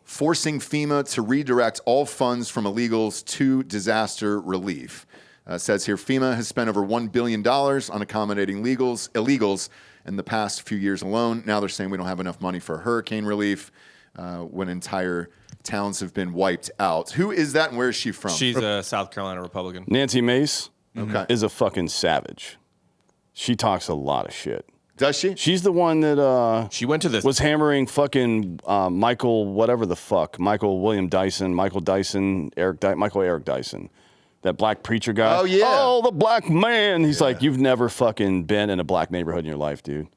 S1: forcing FEMA to redirect all funds from illegals to disaster relief. It says here, FEMA has spent over $1 billion on accommodating illegals in the past few years alone. Now they're saying we don't have enough money for hurricane relief when entire towns have been wiped out. Who is that and where is she from?
S3: She's a South Carolina Republican.
S2: Nancy Mace is a fucking savage. She talks a lot of shit.
S1: Does she?
S2: She's the one that
S3: she went to this
S2: was hammering fucking Michael whatever the fuck, Michael William Dyson, Michael Eric Dyson, that black preacher guy.
S1: Oh yeah.
S2: Oh, the black man. He's like, you've never fucking been in a black neighborhood in your life, dude.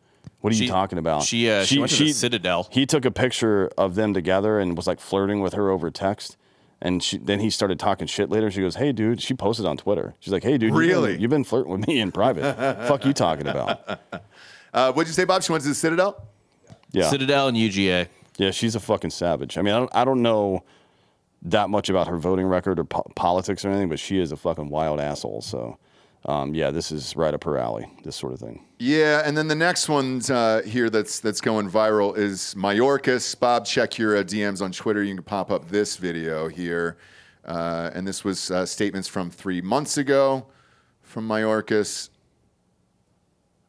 S2: What are you talking about?
S3: She went to the Citadel.
S2: He took a picture of them together and was like flirting with her over text. And then he started talking shit later. She goes, hey, dude. She posted on Twitter. She's like, hey, dude.
S1: Really?
S2: You've been flirting with me in private. Fuck you talking about?
S1: What'd you say, Bob? She went to the Citadel?
S2: Yeah.
S3: Citadel and UGA.
S2: Yeah, she's a fucking savage. I mean, I don't know that much about her voting record or politics or anything, but she is a fucking wild asshole. So, yeah, this is right up her alley, this sort of thing.
S1: Yeah, and then the next one here that's going viral is Mayorkas. Bob, check your DMs on Twitter. You can pop up this video here. And this was statements from 3 months ago from Mayorkas.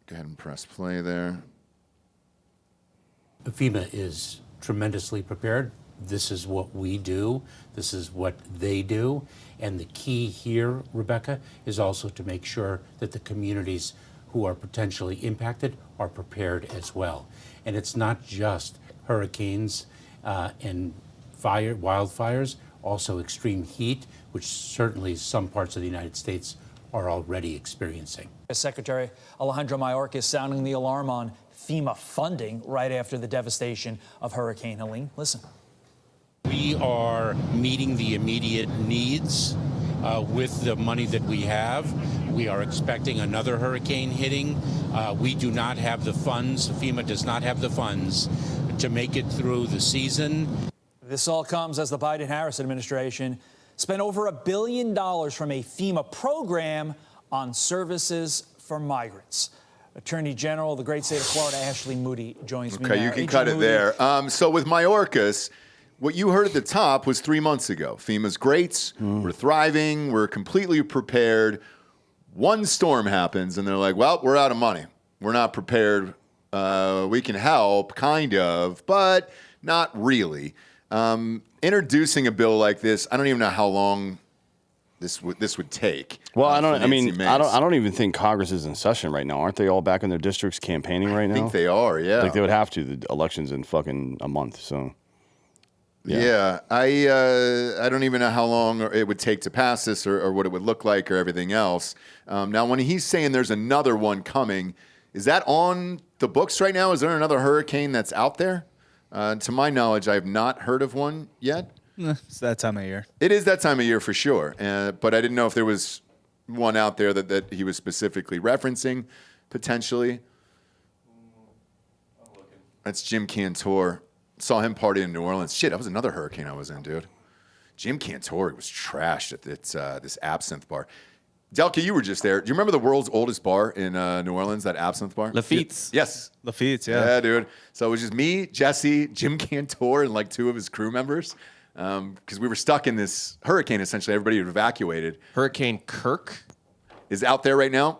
S1: Go ahead and press play there.
S9: FEMA is tremendously prepared. This is what we do. This is what they do. And the key here, Rebecca, is also to make sure that the communities who are potentially impacted are prepared as well. And it's not just hurricanes and wildfires, also extreme heat, which certainly some parts of the United States are already experiencing.
S10: Secretary Alejandro Mayorkas sounding the alarm on FEMA funding right after the devastation of Hurricane Helen. Listen.
S11: We are meeting the immediate needs with the money that we have. We are expecting another hurricane hitting. We do not have the funds. FEMA does not have the funds to make it through the season.
S10: This all comes as the Biden-Harris administration spent over $1 billion from a FEMA program on services for migrants. Attorney General of the great state of Florida, Ashley Moody, joins me now.
S1: Okay, you can cut it there. So with Mayorkas, what you heard at the top was 3 months ago. FEMA's great. We're thriving. We're completely prepared. One storm happens, and they're like, well, we're out of money. We're not prepared. We can help, kind of, but not really. Introducing a bill like this, I don't even know how long this would take.
S2: Well, I don't even think Congress is in session right now. Aren't they all back in their districts campaigning right now?
S1: I think they are, yeah.
S2: Like they would have to. The election's in fucking a month, so.
S1: Yeah, I don't even know how long it would take to pass this or what it would look like or everything else. Now, when he's saying there's another one coming, is that on the books right now? Is there another hurricane that's out there? To my knowledge, I have not heard of one yet.
S4: It's that time of year.
S1: It is that time of year for sure. But I didn't know if there was one out there that he was specifically referencing, potentially. That's Jim Cantor. Saw him party in New Orleans. Shit, that was another hurricane I was in, dude. Jim Cantor was trashed at this absinthe bar. Delka, you were just there. Do you remember the world's oldest bar in New Orleans, that absinthe bar?
S3: Lafitte's.
S1: Yes.
S4: Lafitte's, yeah.
S1: Yeah, dude. So it was just me, Jesse, Jim Cantor, and like 2 of his crew members. Because we were stuck in this hurricane, essentially. Everybody had evacuated.
S3: Hurricane Kirk
S1: is out there right now.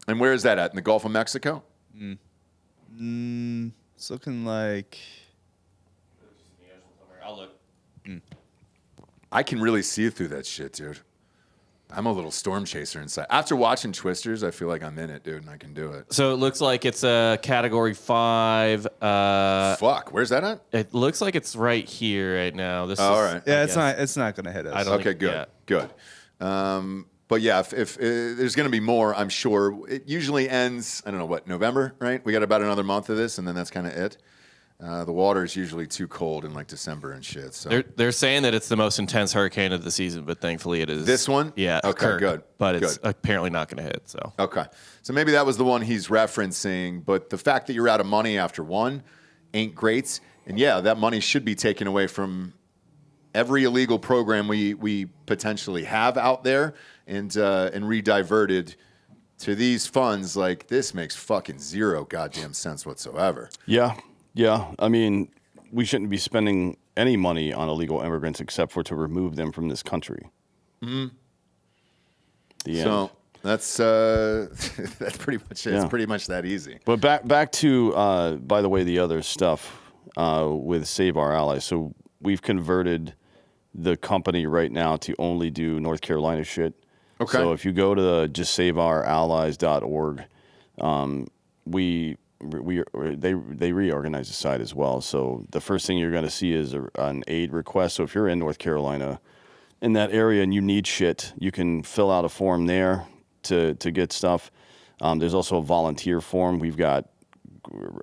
S1: And where is that at? In the Gulf of Mexico?
S4: It's looking like...
S3: I'll look.
S1: I can really see through that shit, dude. I'm a little storm chaser inside. After watching Twisters, I feel like I'm in it, dude, and I can do it.
S3: So it looks like it's a Category 5.
S1: Fuck, where's that at?
S3: It looks like it's right here right now.
S1: All right.
S4: Yeah, it's not going to hit us.
S1: Okay, good, good. But yeah, if there's going to be more, I'm sure. It usually ends, I don't know, what, November, right? We got about another month of this, and then that's kind of it. The water is usually too cold in like December and shit. So
S3: they're saying that it's the most intense hurricane of the season, but thankfully it is.
S1: This one?
S3: Yeah.
S1: Okay,
S3: Kirk,
S1: good.
S3: But it's apparently not going to hit. So
S1: okay, so maybe that was the one he's referencing. But the fact that you're out of money after one ain't great. And yeah, that money should be taken away from every illegal program we potentially have out there and rediverted to these funds. Like this makes fucking zero goddamn sense whatsoever.
S2: Yeah, I mean, we shouldn't be spending any money on illegal immigrants except for to remove them from this country.
S1: Mm-hmm.
S2: So
S1: that's pretty much it.
S2: Yeah.
S1: It's pretty much that easy.
S2: But back to, by the way, the other stuff with Save Our Allies. So we've converted the company right now to only do North Carolina shit.
S1: Okay.
S2: So if you go to justsaveourallies.org, they reorganize the site as well. So the first thing you're going to see is an aid request. So if you're in North Carolina, in that area, and you need shit, you can fill out a form there to get stuff. There's also a volunteer form. We've got,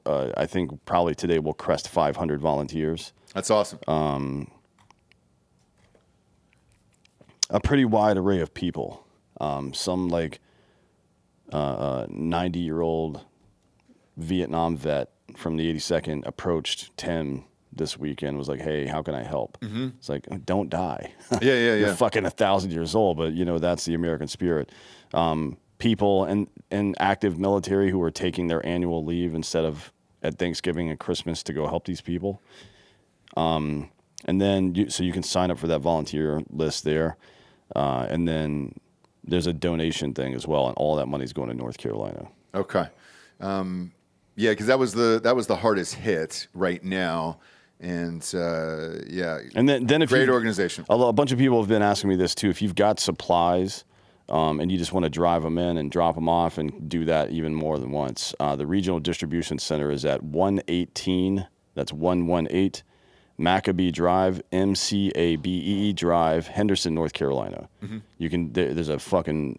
S2: I think probably today we'll crest 500 volunteers.
S1: That's awesome.
S2: A pretty wide array of people. Some like 90-year-old Vietnam vet from the 82nd approached Tim this weekend, was like, hey, how can I help? Mm-hmm. It's like, don't die.
S1: Yeah.
S2: You're fucking 1,000 years old, but that's the American spirit. People in active military who are taking their annual leave instead of at Thanksgiving and Christmas to go help these people. And then so you can sign up for that volunteer list there. And then there's a donation thing as well, and all that money's going to North Carolina.
S1: Okay. Yeah, because that was the hardest hit right now, and yeah.
S2: And then if
S1: great organization.
S2: A bunch of people have been asking me this too. If you've got supplies, and you just want to drive them in and drop them off, and do that even more than once, the regional distribution center is at 118. That's 118 Maccabee Drive, MCABEE Drive, Henderson, North Carolina. Mm-hmm. You can. There's a fucking.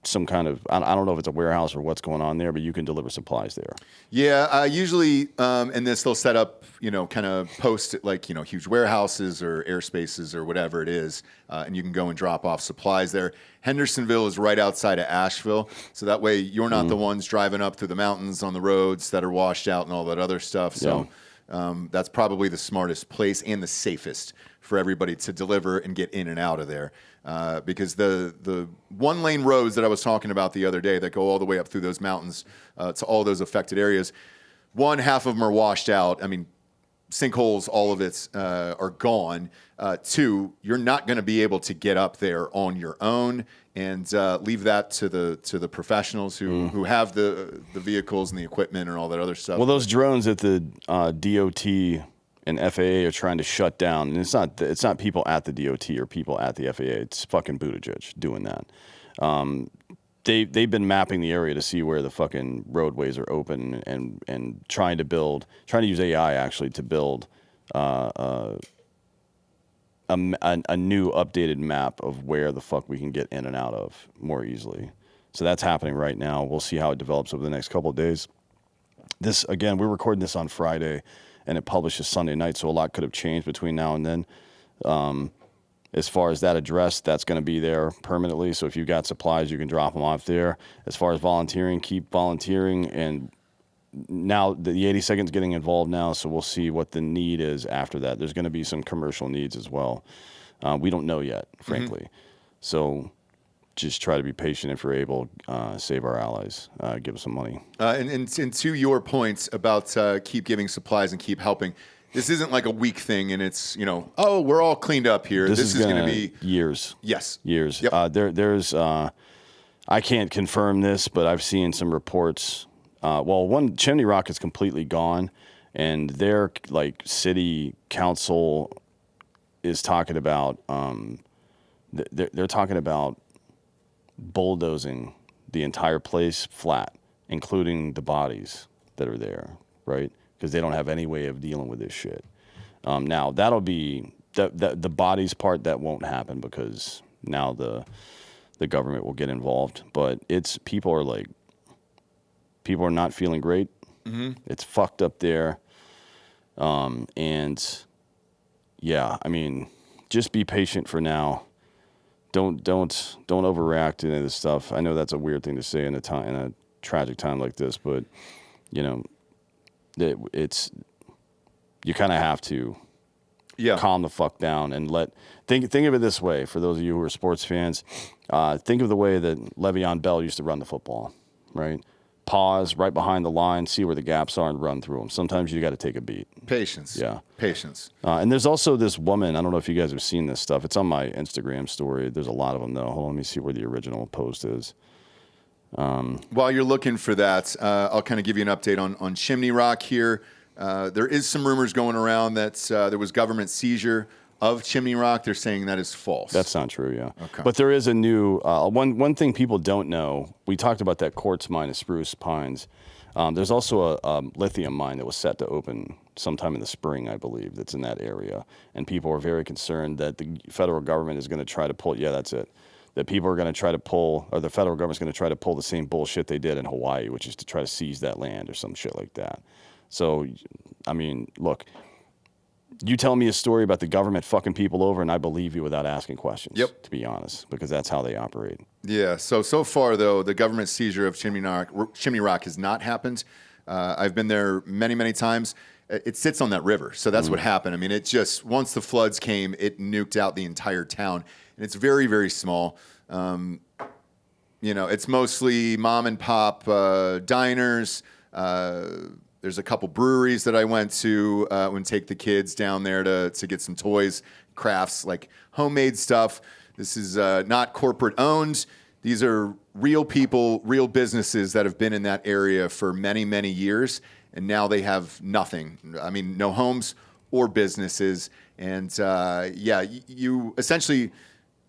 S2: Some kind of, I don't know if it's a warehouse or what's going on there, but you can deliver supplies there.
S1: Yeah, usually in this they'll set up, kind of post like, huge warehouses or airspaces or whatever it is, and you can go and drop off supplies there. Hendersonville is right outside of Asheville, so that way you're not the ones driving up through the mountains on the roads that are washed out and all that other stuff. So that's probably the smartest place and the safest for everybody to deliver and get in and out of there. Because the one-lane roads that I was talking about the other day that go all the way up through those mountains to all those affected areas, half of them are washed out. I mean, sinkholes, all of it are gone. 2, you're not going to be able to get up there on your own, and leave that to the professionals who have the vehicles and the equipment and all that other stuff.
S2: Well, those drones that the DOT and FAA are trying to shut down, and it's not people at the DOT or people at the FAA. It's fucking Buttigieg doing that. They've been mapping the area to see where the fucking roadways are open and trying to use AI actually to build a new updated map of where the fuck we can get in and out of more easily. So that's happening right now. We'll see how it develops over the next couple of days. This, again, we're recording this on Friday, and it publishes Sunday night, so a lot could have changed between now and then. As far as that address, that's going to be there permanently. So if you've got supplies, you can drop them off there. As far as volunteering, keep volunteering. And now the 82nd's getting involved now, so we'll see what the need is after that. There's going to be some commercial needs as well. We don't know yet, frankly. So just try to be patient if we're able. Save our allies. Give us some money.
S1: And to your points about keep giving supplies and keep helping, this isn't like a week thing, and it's, oh, we're all cleaned up here. This is going to be
S2: years.
S1: Yes.
S2: Years.
S1: Yep.
S2: There's, I can't confirm this, but I've seen some reports. One, Chimney Rock is completely gone, and their city council is talking about, they're talking about bulldozing the entire place flat, including the bodies that are there, right? Because they don't have any way of dealing with this shit. Now, that'll be the bodies part that won't happen because now the government will get involved. But people are not feeling great. Mm-hmm. It's fucked up there. And yeah, I mean, just be patient for now. Don't overreact to any of this stuff. I know that's a weird thing to say in a tragic time like this, but it's you kind of have to calm the fuck down and think of it this way. For those of you who are sports fans, think of the way that Le'Veon Bell used to run the football, right? Pause right behind the line, see where the gaps are, and run through them. Sometimes you got to take a beat.
S1: Patience.
S2: Yeah.
S1: Patience.
S2: And there's also this woman. I don't know if you guys have seen this stuff. It's on my Instagram story. There's a lot of them, though. Hold on, let me see where the original post is.
S1: While you're looking for that, I'll kind of give you an update on Chimney Rock here. There is some rumors going around that there was government seizure of Chimney Rock. They're saying that is false.
S2: That's not true, yeah.
S1: Okay.
S2: But there is a new one thing people don't know. We talked about that quartz mine of Spruce Pines. There's also a lithium mine that was set to open sometime in the spring, I believe, that's in that area. And people are very concerned that the federal government is going to try to pull, that's it, that people are going to try to pull, or the federal government's going to try to pull the same bullshit they did in Hawaii, which is to try to seize that land or some shit like that. So, I mean, look, you tell me a story about the government fucking people over, and I believe you without asking questions, to be honest, because that's how they operate.
S1: Yeah, so far, though, the government seizure of Chimney Rock has not happened. I've been there many, many times. It sits on that river, so that's what happened. I mean, it just, once the floods came, it nuked out the entire town, and it's very, very small. It's mostly mom and pop diners. There's a couple breweries that I went to and take the kids down there to get some toys, crafts, like homemade stuff. This is not corporate owned. These are real people, real businesses that have been in that area for many, many years, and now they have nothing. I mean, no homes or businesses. And you essentially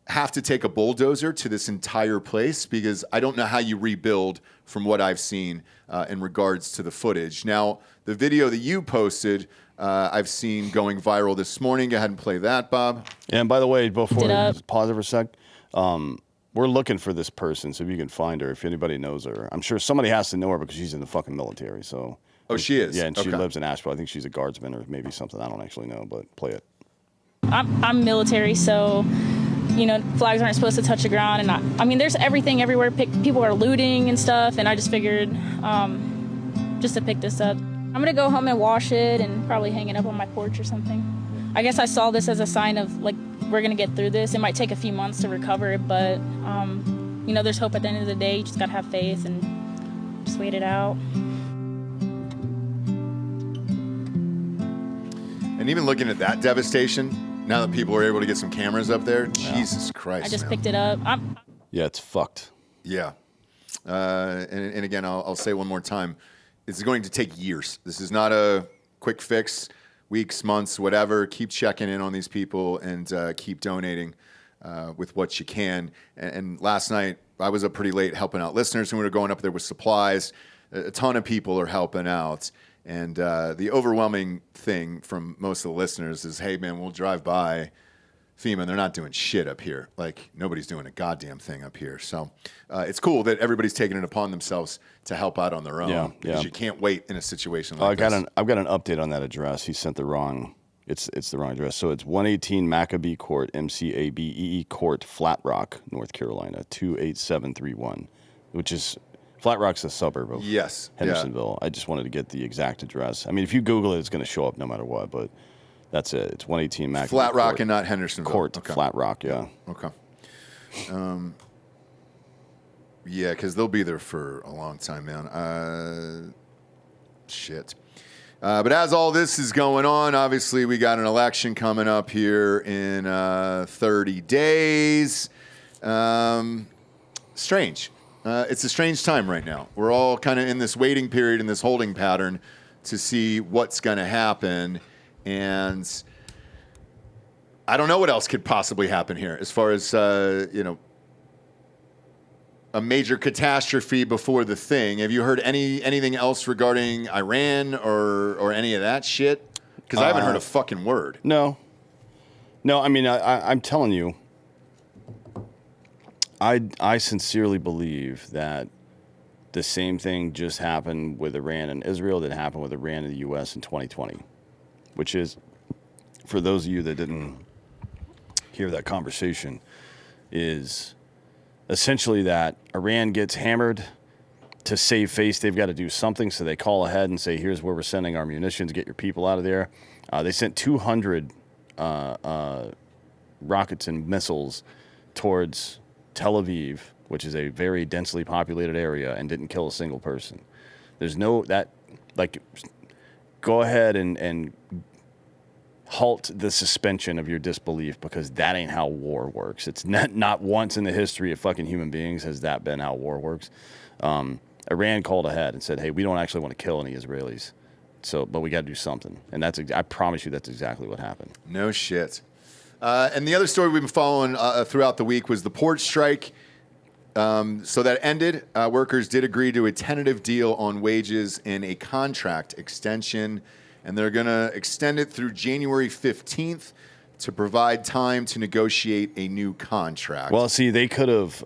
S1: have to take a bulldozer to this entire place because I don't know how you rebuild from what I've seen in regards to the footage. Now, the video that you posted, I've seen going viral this morning. Go ahead and play that, Bob.
S2: And by the way, before just pause it for a sec, we're looking for this person, so if you can find her, if anybody knows her. I'm sure somebody has to know her because she's in the fucking military. So.
S1: Oh, she is?
S2: Yeah, and she lives in Asheville. I think she's a guardsman or maybe something. I don't actually know, but play it.
S12: I'm military, so, flags aren't supposed to touch the ground. And I mean, there's everything everywhere. People are looting and stuff, and I just figured just to pick this up. I'm going to go home and wash it and probably hang it up on my porch or something. I guess I saw this as a sign of, we're going to get through this. It might take a few months to recover it, but, there's hope at the end of the day. You just got to have faith and just wait it out.
S1: And even looking at that devastation, now that people are able to get some cameras up there, Jesus Christ.
S12: I just
S1: man.
S12: picked it up.
S2: Yeah, it's fucked.
S1: Yeah. And again, I'll say one more time, it's going to take years. This is not a quick fix, weeks, months, whatever. Keep checking in on these people and keep donating with what you can. And last night, I was up pretty late helping out listeners, and we were going up there with supplies. A ton of people are helping out. And the overwhelming thing from most of the listeners is, hey, man, we'll drive by FEMA, and they're not doing shit up here. Like, nobody's doing a goddamn thing up here. So it's cool that everybody's taking it upon themselves to help out on their own. Because you can't wait in a situation like this.
S2: I've got an update on that address. He sent the wrong, it's the wrong address. So it's 118 Maccabee Court, MCABEE Court, Flat Rock, North Carolina, 28731, which is... Flat Rock's a suburb of Hendersonville. I just wanted to get the exact address. I mean, if you Google it, it's going to show up no matter what, but that's it. It's 118 Mac.
S1: Flat Rock and not Hendersonville.
S2: Court, Flat Rock, yeah.
S1: Okay. Yeah, because they'll be there for a long time, man. Shit. But as all this is going on, obviously we got an election coming up here in 30 days. Strange. It's a strange time right now. We're all kind of in this waiting period, in this holding pattern to see what's going to happen. And I don't know what else could possibly happen here as far as, a major catastrophe before the thing. Have you heard anything else regarding Iran or any of that shit? Because I haven't heard a fucking word.
S2: No, I mean, I'm telling you, I sincerely believe that the same thing just happened with Iran and Israel that happened with Iran and the U.S. in 2020, which is, for those of you that didn't hear that conversation, is essentially that Iran gets hammered. To save face, they've got to do something, so they call ahead and say, here's where we're sending our munitions, get your people out of there. They sent 200 rockets and missiles towards Tel Aviv, which is a very densely populated area, and didn't kill a single person. There's no go ahead and halt the suspension of your disbelief, because that ain't how war works. It's not once in the history of fucking human beings has that been how war works. Iran called ahead and said, hey, we don't actually want to kill any Israelis, but we got to do something. And I promise you that's exactly what happened.
S1: No shit. And the other story we've been following throughout the week was the port strike. So that ended. Workers did agree to a tentative deal on wages and a contract extension, and they're going to extend it through January 15th to provide time to negotiate a new contract.
S2: Well, see, they could have...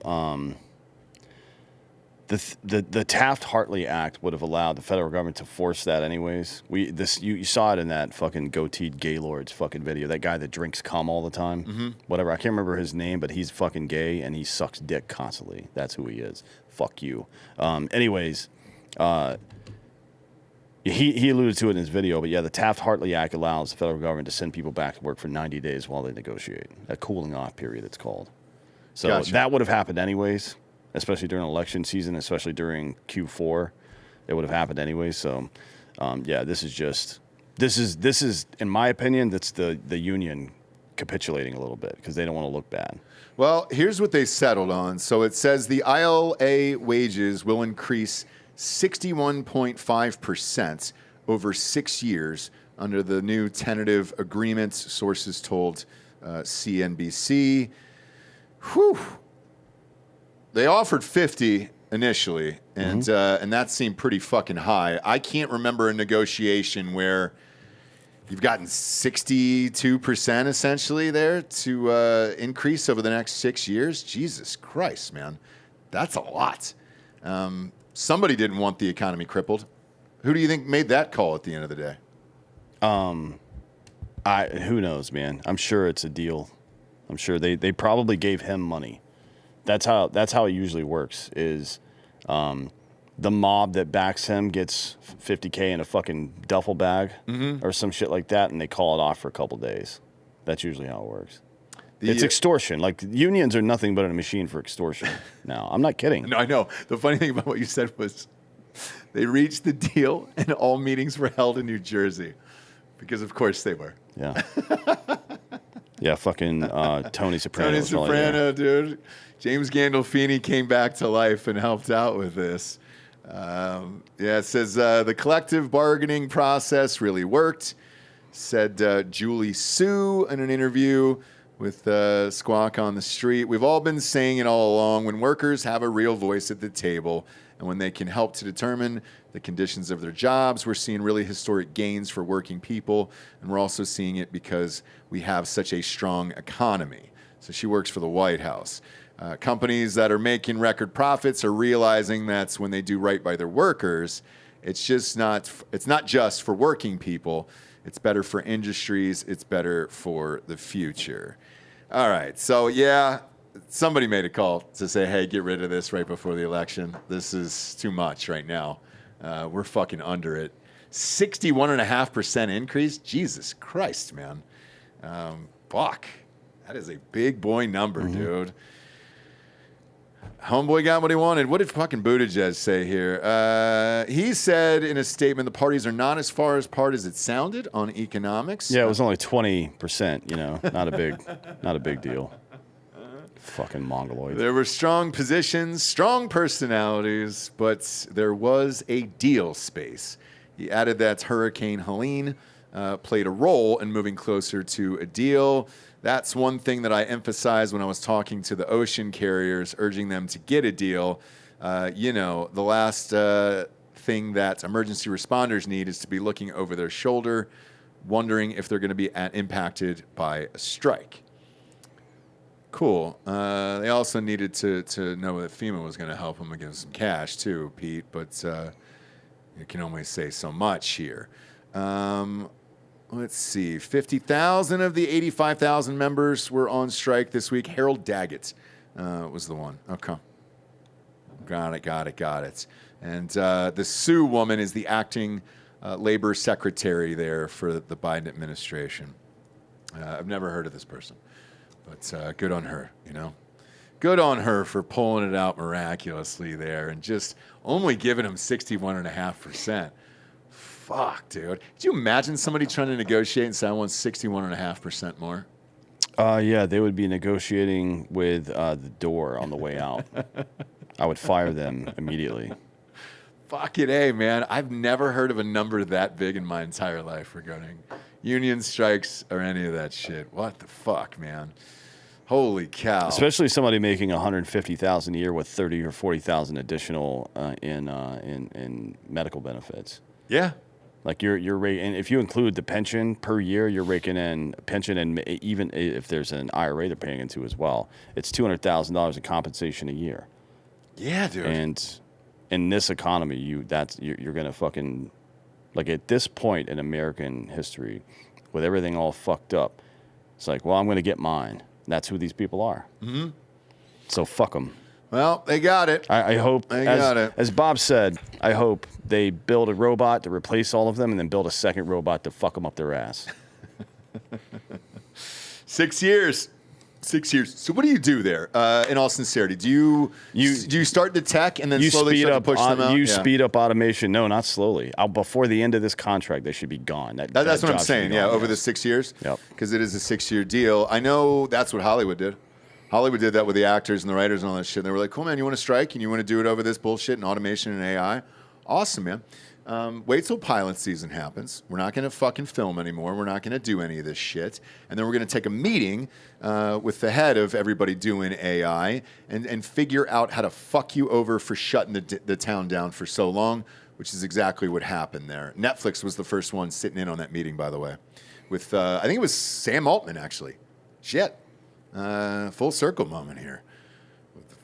S2: The Taft-Hartley Act would have allowed the federal government to force that anyways. You saw it in that fucking goateed Gaylord's fucking video. That guy that drinks cum all the time. Mm-hmm. Whatever. I can't remember his name, but he's fucking gay and he sucks dick constantly. That's who he is. Fuck you. He alluded to it in his video, but yeah, the Taft-Hartley Act allows the federal government to send people back to work for 90 days while they negotiate. A cooling off period, it's called. So that would have happened anyways. Especially during election season, especially during Q4, it would have happened anyway. So, this is in my opinion, that's the union capitulating a little bit because they don't want to look bad.
S1: Well, here's what they settled on. So it says the ILA wages will increase 61.5% over 6 years under the new tentative agreements, sources told CNBC. Whew. They offered 50 initially, and that seemed pretty fucking high. I can't remember a negotiation where you've gotten 62% essentially there to increase over the next 6 years. Jesus Christ, man. That's a lot. Somebody didn't want the economy crippled. Who do you think made that call at the end of the day?
S2: Who knows, man. I'm sure it's a deal. I'm sure they probably gave him money. That's how it usually works. Is the mob that backs him gets $50K in a fucking duffel bag or some shit like that, and they call it off for a couple days. That's usually how it works. It's extortion. Like, unions are nothing but a machine for extortion. Now, I'm not kidding.
S1: No, I know. The funny thing about what you said was they reached the deal, and all meetings were held in New Jersey, because of course they were.
S2: Yeah. Yeah, fucking Tony Soprano.
S1: Tony Soprano, dude. James Gandolfini came back to life and helped out with this. It says the collective bargaining process really worked, said Julie Sue in an interview with Squawk on the Street. We've all been saying it all along. When workers have a real voice at the table and when they can help to determine the conditions of their jobs, we're seeing really historic gains for working people. And we're also seeing it because we have such a strong economy. So she works for the White House. Companies that are making record profits are realizing that's when they do right by their workers. It's not just for working people. It's better for industries. It's better for the future. All right. So, yeah, somebody made a call to say, hey, get rid of this right before the election. This is too much right now. We're fucking under it. 61.5% increase? Jesus Christ, man. Fuck. That is a big boy number, dude. Homeboy got what he wanted. What did fucking Buttigieg say here? He said in a statement, the parties are not as far apart as it sounded on economics.
S2: Yeah, it was only 20%, not a big deal. Fucking mongoloid.
S1: There were strong positions, strong personalities, but there was a deal space. He added that Hurricane Helen played a role in moving closer to a deal. That's one thing that I emphasized when I was talking to the ocean carriers, urging them to get a deal. The last thing that emergency responders need is to be looking over their shoulder, wondering if they're going to be impacted by a strike. Cool. They also needed to know that FEMA was going to help them and give them some cash too, Pete, but you can only say so much here. Let's see. 50,000 of the 85,000 members were on strike this week. Harold Daggett was the one. Okay. Got it. And the Sue woman is the acting labor secretary there for the Biden administration. I've never heard of this person, but good on her, Good on her for pulling it out miraculously there and just only giving him 61.5%. Fuck, dude. Could you imagine somebody trying to negotiate and say, I want 61.5% more?
S2: Yeah, they would be negotiating with the door on the way out. I would fire them immediately.
S1: Fucking A, man. I've never heard of a number that big in my entire life regarding union strikes or any of that shit. What the fuck, man? Holy cow.
S2: Especially somebody making $150,000 a year with $30,000 or $40,000 additional in medical benefits.
S1: Yeah.
S2: Like you're raking, if you include the pension per year, you're raking in pension, and even if there's an IRA they're paying into as well, it's $200,000 in compensation a year.
S1: Yeah, dude.
S2: And in this economy, you're gonna fucking, like, at this point in American history, with everything all fucked up, it's like, well, I'm gonna get mine. That's who these people are. Mm-hmm. So fuck them.
S1: Well, they got it.
S2: I hope, as Bob said, I hope they build a robot to replace all of them and then build a second robot to fuck them up their ass.
S1: 6 years. 6 years. So what do you do there, in all sincerity? Do you start the tech and then slowly start to push them out?
S2: Speed up automation. No, not slowly. Before the end of this contract, they should be gone.
S1: That's what I'm saying, over the 6 years?
S2: Yep.
S1: Because it is a 6-year deal. I know that's what Hollywood did. Hollywood did that with the actors and the writers and all that shit. They were like, cool, man, you want to strike and you want to do it over this bullshit and automation and AI? Awesome, man. Wait till pilot season happens. We're not going to fucking film anymore. We're not going to do any of this shit. And then we're going to take a meeting with the head of everybody doing AI and figure out how to fuck you over for shutting the town down for so long, which is exactly what happened there. Netflix was the first one sitting in on that meeting, by the way, with, I think it was Sam Altman, actually. Shit. Full circle moment here.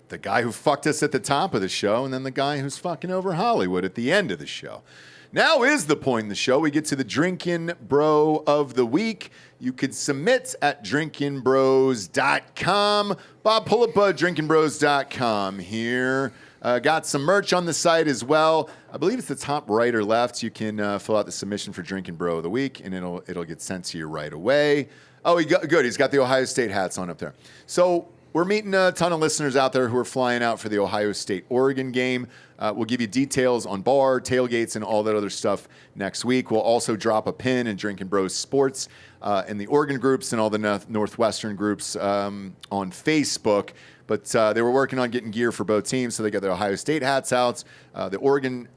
S1: The guy who fucked us at the top of the show and then the guy who's fucking over Hollywood at the end of the show. Now is the point in the show. We get to the Drinkin' Bro of the Week. You could submit at drinkinbros.com. Bob, pull up drinkinbros.com here. Got some merch on the site as well. I believe it's the top right or left. You can fill out the submission for Drinkin' Bro of the Week, and it'll get sent to you right away. Oh, good. He's got the Ohio State hats on up there. So we're meeting a ton of listeners out there who are flying out for the Ohio State-Oregon game. We'll give you details on bar, tailgates, and all that other stuff next week. We'll also drop a pin in Drinkin' Bros Sports in the Oregon groups and all the Northwestern groups on Facebook. But they were working on getting gear for both teams, so they got their Ohio State hats out. The Oregon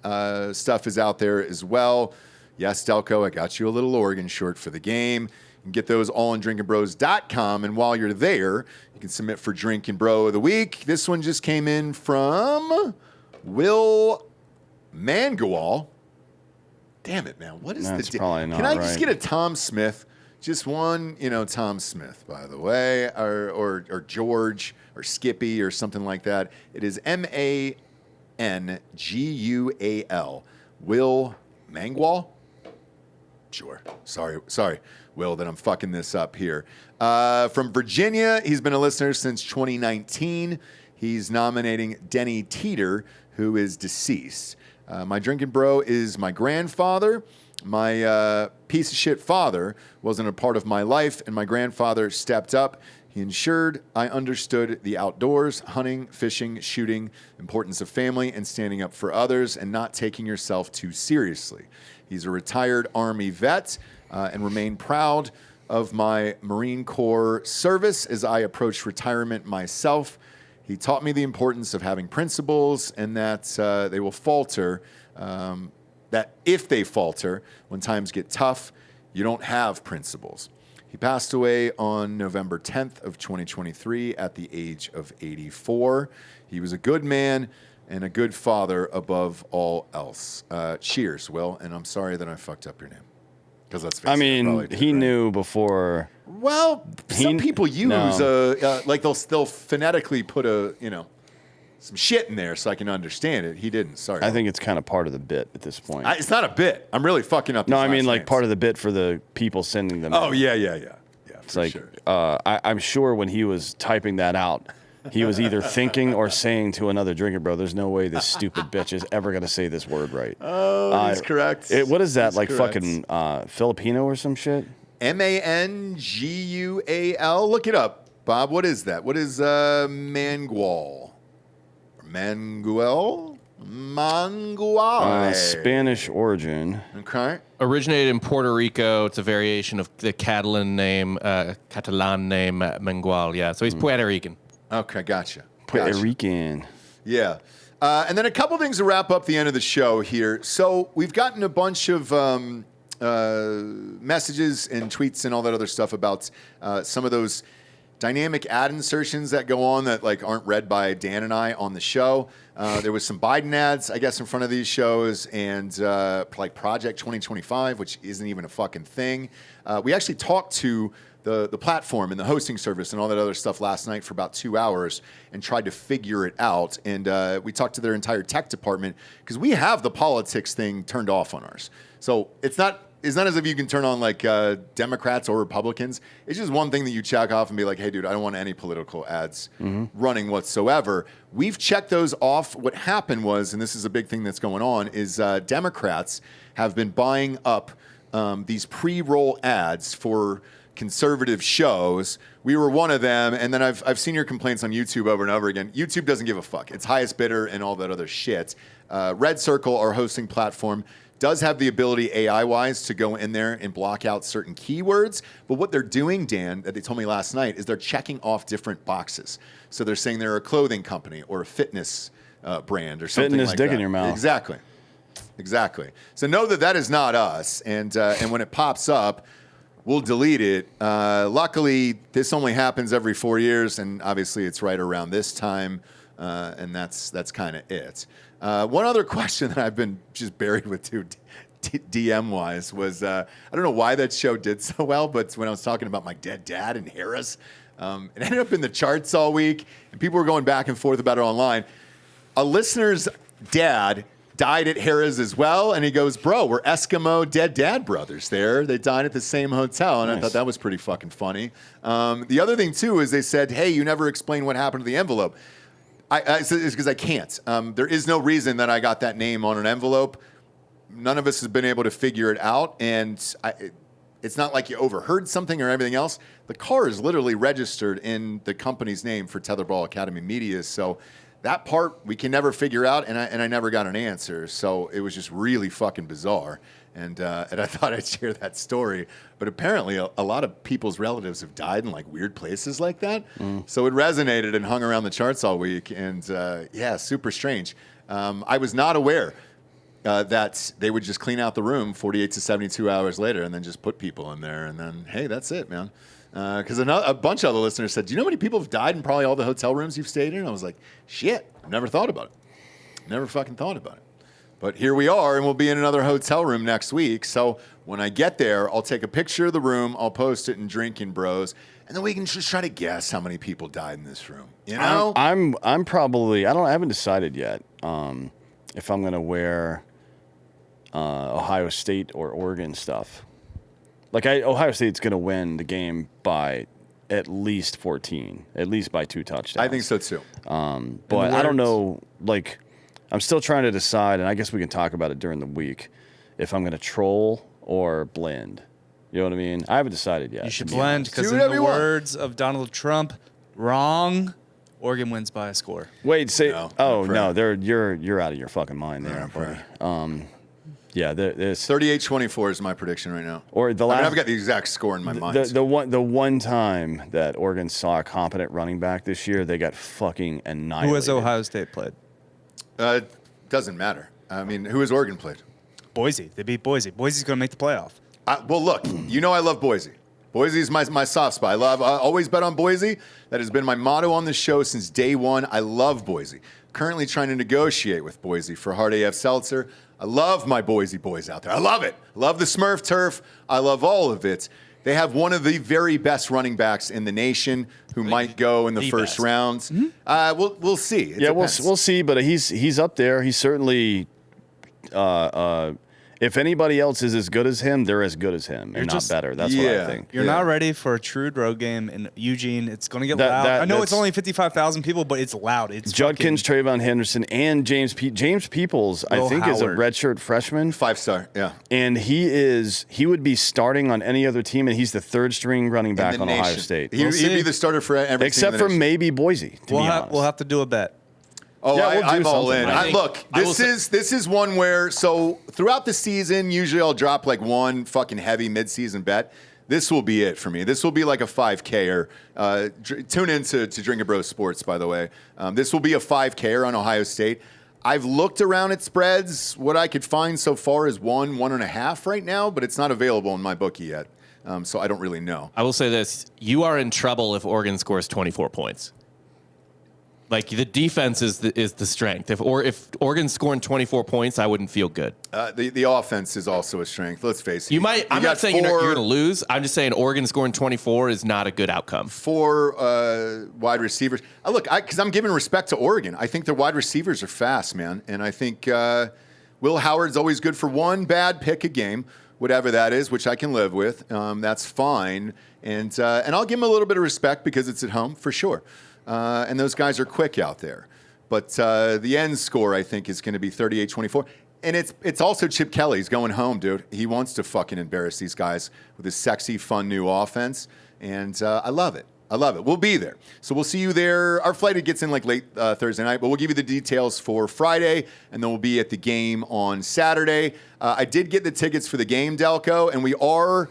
S1: stuff is out there as well. Yes, Delco, I got you a little Oregon shirt for the game. You can get those all on drinkinbros.com. And while you're there, you can submit for Drinkin' Bro of the Week. This one just came in from Will Mangual. Damn it, man. What is
S2: That's
S1: the
S2: probably not
S1: Can I
S2: right.
S1: just get a Tom Smith? Just one, Tom Smith, by the way, or George or Skippy or something like that. It is Mangual. Will Mangual? Sure. Sorry, Will, that I'm fucking this up here. From Virginia, he's been a listener since 2019. He's nominating Denny Teeter, who is deceased. My drinking bro is my grandfather. My piece of shit father wasn't a part of my life, and my grandfather stepped up. He ensured I understood the outdoors, hunting, fishing, shooting, importance of family, and standing up for others, and not taking yourself too seriously. He's a retired Army vet and remained proud of my Marine Corps service as I approached retirement myself. He taught me the importance of having principles and that they will falter, that if they falter when times get tough, you don't have principles. He passed away on November 10th of 2023 at the age of 84. He was a good man and a good father above all else. Cheers, Will, and I'm sorry that I fucked up your name. Because let's face it,
S2: he knew before.
S1: Well, some people use like they'll phonetically put some shit in there so I can understand it. He didn't. Sorry.
S2: I think it's kind of part of the bit at this point.
S1: It's not a bit. I'm really fucking up.
S2: No, I mean like part of the bit for the people sending them.
S1: Oh
S2: in.
S1: yeah.
S2: It's like sure. I'm sure when he was typing that out, he was either thinking or saying to another drinker, bro, there's no way this stupid bitch is ever going to say this word right.
S1: Oh, he's correct.
S2: What is that,
S1: he's
S2: like
S1: correct.
S2: fucking Filipino or some shit?
S1: Mangual. Look it up, Bob. What is that? What is Mangual? Mangual?
S2: Spanish origin.
S1: Okay.
S3: Originated in Puerto Rico. It's a variation of the Catalan name Mangual. Yeah, so he's Puerto Rican.
S1: Okay, gotcha.
S2: Puerto Rican.
S1: Yeah. And then a couple things to wrap up the end of the show here. So we've gotten a bunch of messages and tweets and all that other stuff about some of those dynamic ad insertions that go on that like aren't read by Dan and I on the show. There was some Biden ads, I guess, in front of these shows, and like Project 2025, which isn't even a fucking thing. We actually talked to the platform and the hosting service and all that other stuff last night for about 2 hours and tried to figure it out. And we talked to their entire tech department because we have the politics thing turned off on ours. So it's not as if you can turn on like Democrats or Republicans. It's just one thing that you check off and be like, hey, dude, I don't want any political ads running whatsoever. We've checked those off. What happened was, and this is a big thing that's going on, is Democrats have been buying up these pre-roll ads for conservative shows. We were one of them, and then I've seen your complaints on YouTube over and over again. YouTube doesn't give a fuck. It's highest bidder and all that other shit. Red Circle, our hosting platform, does have the ability AI-wise to go in there and block out certain keywords. But what they're doing, Dan, that they told me last night, is they're checking off different boxes. So they're saying they're a clothing company or a fitness brand or something
S2: fitness
S1: like
S2: dick
S1: that.
S2: in your mouth.
S1: Exactly. So know that is not us. And when it pops up, we'll delete it. Luckily, this only happens every 4 years, and obviously it's right around this time, and that's kind of it. One other question that I've been just buried with too, DM-wise, was I don't know why that show did so well, but when I was talking about my dead dad and Harris, it ended up in the charts all week, and people were going back and forth about it online. A listener's dad died at Harris as well, and he goes, bro, we're Eskimo dead dad brothers there. They died at the same hotel, and I thought that was pretty fucking funny. The other thing, too, is they said, hey, you never explained what happened to the envelope. It's because I can't. There is no reason that I got that name on an envelope. None of us has been able to figure it out, and It's not like you overheard something or everything else. The car is literally registered in the company's name for Tetherball Academy Media. So that part we can never figure out, and I never got an answer. So it was just really fucking bizarre. And I thought I'd share that story. But apparently a lot of people's relatives have died in like weird places like that. So it resonated and hung around the charts all week. And yeah, super strange. I was not aware that they would just clean out the room 48 to 72 hours later and then just put people in there. And then, hey, that's it, man. Because a bunch of other listeners said, do you know how many people have died in probably all the hotel rooms you've stayed in? I was like, shit, I've never thought about it. Never fucking thought about it. But here we are, and we'll be in another hotel room next week. So when I get there, I'll take a picture of the room, I'll post it in Drinkin' Bros, and then we can just try to guess how many people died in this room. You know?
S2: I'm probably, I haven't decided yet if I'm going to wear Ohio State or Oregon stuff. Like, Ohio State's going to win the game by at least 14, at least by 2 touchdowns.
S1: I think so, too.
S2: But I don't know, like, I'm still trying to decide, and I guess we can talk about it during the week, if I'm going to troll or blend. You know what I mean? I haven't decided yet.
S4: You should blend, because in the words of Donald Trump, wrong, Oregon wins by a score.
S2: Wait, say, no, you're out of your fucking mind there, buddy. Yeah, there's
S1: 38-24 is my prediction right now.
S2: Or the last,
S1: I've got the exact score in my mind.
S2: The one time that Oregon saw a competent running back this year, they got fucking annihilated.
S4: Who has Ohio State played?
S1: Doesn't matter. I mean, who has Oregon played?
S4: Boise. They beat Boise. Boise's going to make the playoff.
S1: Well, look, you know I love Boise. Boise is my soft spot. I always bet on Boise. That has been my motto on this show since day one. I love Boise. Currently trying to negotiate with Boise for Hard AF Seltzer. I love my Boise boys out there. I love it. Love the Smurf turf. I love all of it. They have one of the very best running backs in the nation who might go in the first rounds. Mm-hmm. We'll see.
S2: We'll see. But he's up there. He's certainly. If anybody else is as good as him, they're as good as him, and not better. That's what I think.
S4: You're not ready for a true road game in Eugene. It's going to get loud. I know it's only 55,000 people, but it's loud. It's
S2: Judkins, Trayvon Henderson, and James Peoples, I think, is a redshirt freshman.
S1: 5-star, yeah.
S2: And he would be starting on any other team, and he's the third string running back on Ohio State.
S1: He'd be the starter for every
S2: except for maybe Boise, to be honest.
S4: We'll have to do a bet.
S1: Oh, yeah, I'm all in. Look, this is one where, so throughout the season, usually I'll drop like one fucking heavy midseason bet. This will be it for me. This will be like a 5K-er. Tune in to Drinkin' Bros Sports, by the way. This will be a 5K-er on Ohio State. I've looked around at spreads. What I could find so far is 1.5 right now, but it's not available in my bookie yet. So I don't really know.
S3: I will say this. You are in trouble if Oregon scores 24 points. Like, the defense is the strength. If Oregon's scoring 24 points, I wouldn't feel good.
S1: The offense is also a strength. Let's face it.
S3: I'm not saying you're going to lose. I'm just saying Oregon scoring 24 is not a good outcome.
S1: 4 wide receivers. Look, because I'm giving respect to Oregon. I think their wide receivers are fast, man. And I think Will Howard's always good for one bad pick a game, whatever that is, which I can live with. That's fine. And I'll give him a little bit of respect because it's at home, for sure. And those guys are quick out there. But the end score, I think, is going to be 38-24. And it's also Chip Kelly's going home, dude. He wants to fucking embarrass these guys with his sexy, fun new offense. And I love it. I love it. We'll be there. So we'll see you there. Our flight gets in like late Thursday night, but we'll give you the details for Friday, and then we'll be at the game on Saturday. I did get the tickets for the game, Delco, and we are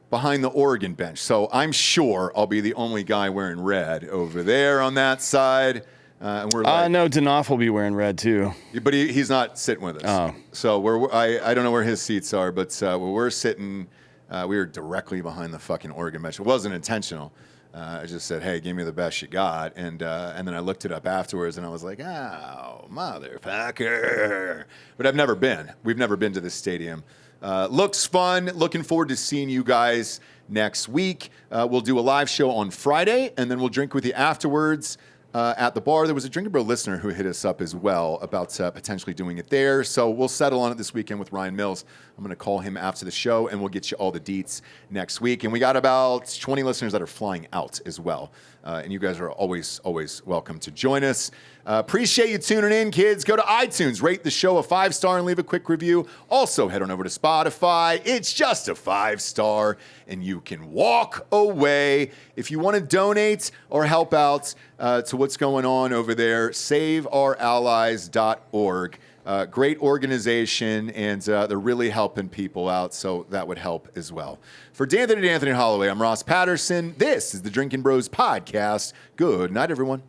S1: behind the Oregon bench. So I'm sure I'll be the only guy wearing red over there on that side. And we're like,
S2: no, Danoff will be wearing red too.
S1: But he's not sitting with us.
S2: Oh.
S1: So I don't know where his seats are, but where we're sitting, we were directly behind the fucking Oregon bench. It wasn't intentional. I just said, hey, give me the best you got. And then I looked it up afterwards, and I was like, oh, motherfucker. But I've never been. We've never been to this stadium. Looks fun. Looking forward to seeing you guys next week. We'll do a live show on Friday, and then we'll drink with you afterwards. at the bar. There was a Drinkin' Bro listener who hit us up as well about potentially doing it there. So we'll settle on it this weekend with Ryan Mills. I'm going to call him after the show, and we'll get you all the deets next week. And we got about 20 listeners that are flying out as well. And you guys are always welcome to join us. Appreciate you tuning in, kids. Go to iTunes, rate the show a 5-star, and leave a quick review. Also, head on over to Spotify. It's just a 5-star, and you can walk away. If you want to donate or help out to what's going on over there, saveourallies.org. Great organization, and they're really helping people out, so that would help as well. For D'Anthony Holloway, I'm Ross Patterson. This is the Drinkin' Bros podcast. Good night, everyone.